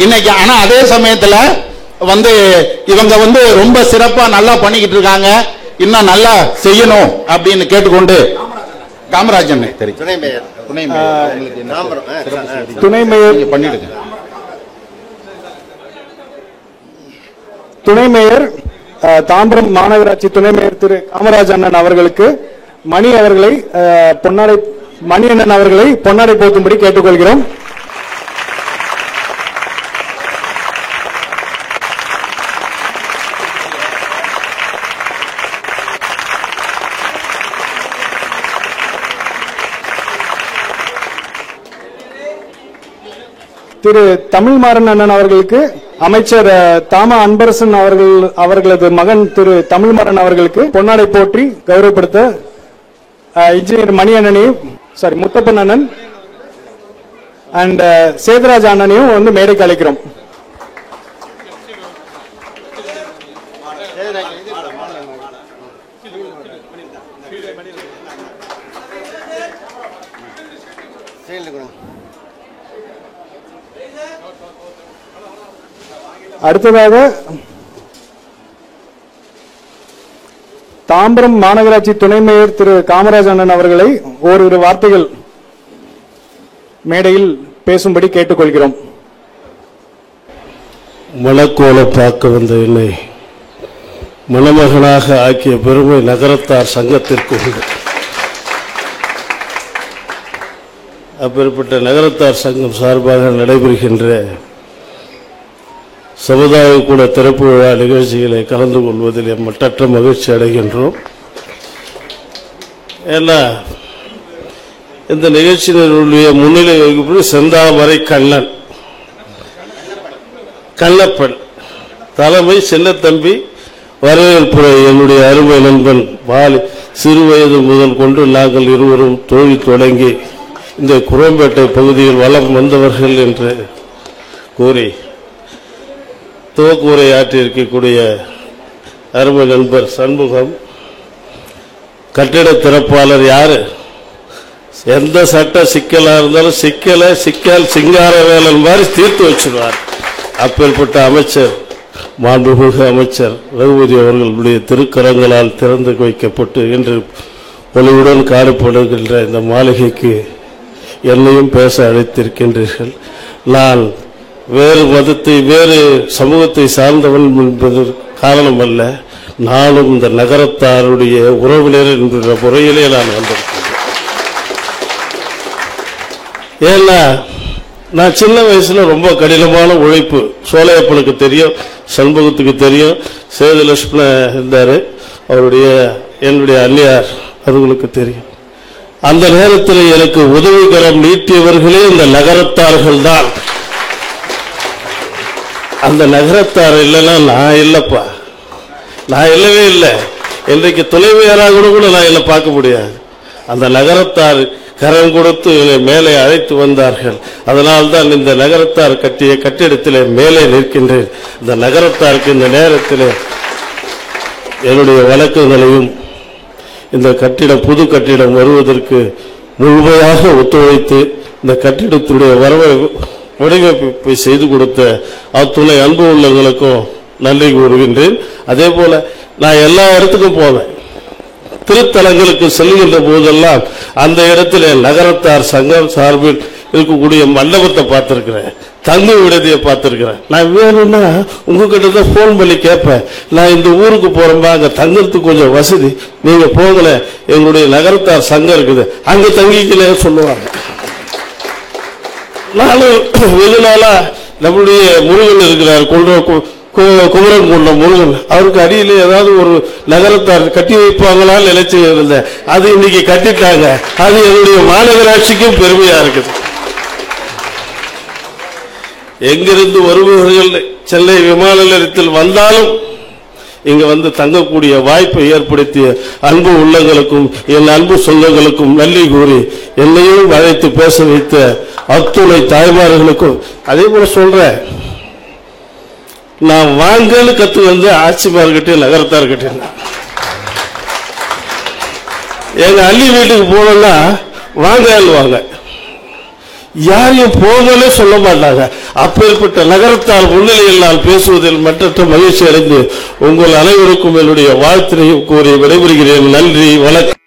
இன்னைக்கு. ஆனா அதே சமயத்துல இவங்க ரொம்ப சிறப்பா நல்லா பண்ணிக்கிட்டு இருக்காங்க. இன்னும் நல்லா செய்யணும் அப்படின்னு கேட்டுக்கொண்டு காமராஜன் துணை மேயர் பண்ணிடுங்க. துணை மேயர் தாம்பரம் மாநகராட்சி துணை மேயர் திரு காமராஜ் அண்ணன் அவர்களுக்கு மணி அண்ணன் அவர்களை பொன்னாடை போத்தும்படி கேட்டுக்கொள்கிறோம். திரு தமிழ்மாறன் அண்ணன் அவர்களுக்கு அமைச்சர் தாமா அன்பரசன் அவர்களது மகன் திரு தமிழ்மாறன் அவர்களுக்கு பொன்னாடை போற்றி கௌரவப்படுத்த இன்ஜினியர் முத்தப்பன் அண்ணன் அண்ட் சேதுராஜ் அண்ணனையும் வந்து மேடைக்கு அழைக்கிறோம். அடுத்ததாக தாம்பரம் மாநகராட்சி துணை மேயர் திரு காமராஜ் அண்ணன் அவர்களை ஓரிரு வார்த்தைகள் மேடையில் பேசும்படி கேட்டுக்கொள்கிறோம். மணக்கோல பார்க்க வந்த என்னை மணமகனாக ஆக்கிய பெருமை நகரத்தார் சங்கத்திற்கு உண்டு. அப்பேற்பட்ட நகரத்தார் சங்கம் சார்பாக நடைபெறுகின்ற சமுதாய கூட திறப்பு விழா நிகழ்ச்சிகளை கலந்து கொள்வதில் மட்டற்ற மகிழ்ச்சி அடைகின்றோம். ஏன்னா இந்த நிகழ்ச்சியினுடைய முன்னிலை வகிப்பது செந்தாமரை கண்ணன் கண்ணப்பன் தலைமை சின்னத்தம்பி வரவேற்புரை. என்னுடைய அருமை நண்பன் பாலி சிறு வயது முதல் கொண்டு நாங்கள் இருவரும் தொழில் தொடங்கி இந்த குரோம்பேட்டை பகுதியில் வலம் வந்தவர்கள் என்று கூறி துவக்குரை ஆற்றியிருக்கக்கூடிய அருமை நண்பர் சண்முகம் கட்டிட திறப்பாளர். யாரு எந்த சட்ட சிக்கலா இருந்தாலும் சிக்கல் சிங்கார வேலன் மாதிரி தீர்த்து வச்சிருவார். அப்பேற்பட்ட அமைச்சர் மாண்புமிகு அமைச்சர் ரகுபதி அவர்களுடைய திருக்கரங்களால் திறந்து வைக்கப்பட்டு இன்று ஒளிவுடன் காணப்படுகின்ற இந்த மாளிகைக்கு என்னையும் பேச அழைத்திருக்கின்றீர்கள். நான் வேறு மதத்தை வேறு சமூகத்தை சார்ந்தவன் என்பது காரணம் அல்ல. நானும் இந்த நகரத்தாருடைய உறவினர் என்ற முறையிலே நான் வந்திருக்கிறேன். ஏன்னா நான் சின்ன வயசுல ரொம்ப கடினமான உழைப்பு. சோலையப்பனுக்கு தெரியும், சண்முகத்துக்கு தெரியும், சேதுலட்சுமண இருந்தாரு, அவருடைய என்னுடைய அன்னியார் அவர்களுக்கு தெரியும். அந்த நேரத்தில் எனக்கு உதவிகரம் நீட்டியவர்களே இந்த நகரத்தார்கள் தான். அந்த நகரத்தார் இல்லைன்னா நான் இல்லப்பா, நான் இல்லவே இல்லை. இன்றைக்கு துணைவியராக கூட நான் இல்லை பார்க்க முடியாது. அந்த நகரத்தார் கரம் கொடுத்து மேலே அழைத்து வந்தார்கள். அதனால்தான் இந்த நகரத்தார் கட்டிய கட்டிடத்திலே மேலே நிற்கின்றேன். இந்த நகரத்தாருக்கு இந்த நேரத்தில் என்னுடைய வழக்குகளையும் இந்த கட்டிடம் புது கட்டிடம் வருவதற்கு முழுமையாக ஒத்துழைத்து இந்த கட்டிடத்துடைய வடிவமைப்பை செய்து கொடுத்த அத்துணை அன்பு உள்ளவர்களுக்கும் நன்றி கூறுகின்றேன். அதே போல நான் எல்லா இடத்துக்கும் போவேன். திருத்தலங்களுக்கு செல்கின்ற போதெல்லாம் அந்த இடத்துல நகரத்தார் சங்கம் சார்பில் இருக்கக்கூடிய மண்டபத்தை பார்த்திருக்கிறேன், தங்கு விடுதியை பார்த்திருக்கிறேன். நான் வேணும்னா உங்ககிட்ட தான் போன் பண்ணி கேட்பேன், நான் இந்த ஊருக்கு போறேன்பா, அங்க தங்கறதுக்கு கொஞ்சம் வசதி, நீங்க போகல, எங்களுடைய நகரத்தார் சங்கம் இருக்குது, அங்க தங்கிக்கல சொல்லுவாங்க. நானும் வெகு நாளா நம்முடைய முருகன் இருக்கிறார், குமரன் கொண்ட முருகன், அவருக்கு அடியில் ஏதாவது ஒரு நகரத்தார் கட்டி வைப்பாங்களான்னு நினைச்சு இருந்தேன். அது இன்னைக்கு கட்டிட்டாங்க. அது என்னுடைய மாநகராட்சிக்கும் பெருமையா இருக்குது. எங்கிருந்து வருபவர்கள் சென்னை விமான நிலையத்தில் வந்தாலும் இங்க வந்து தங்கக்கூடிய வாய்ப்பை ஏற்படுத்திய அன்பு உள்ளங்களுக்கும் என் அன்பு சொந்தங்களுக்கும் நன்றி கூறி என்னையும் அழைத்து பேச வைத்த அத்துணை தாய்மார்களுக்கும் அதே போல சொல்றேன். நான் வாங்கன்னு கத்து வந்து ஆட்சிமார்கிட்ட நகரத்தார்கிட்ட எங்க அள்ளி வீட்டுக்கு போனோம்னா வாங்க, யாரையும் போகலே சொல்ல மாட்டாங்க. அப்பேற்பட்ட நகரத்தார் முன்னிலையில் நான் பேசுவதில் மற்றற்ற மகிழ்ச்சி அடைந்து உங்கள் அனைவருக்கும் என்னுடைய வாழ்த்தினையும் கூறி விடைபெறுகிறேன். நன்றி, வணக்கம்.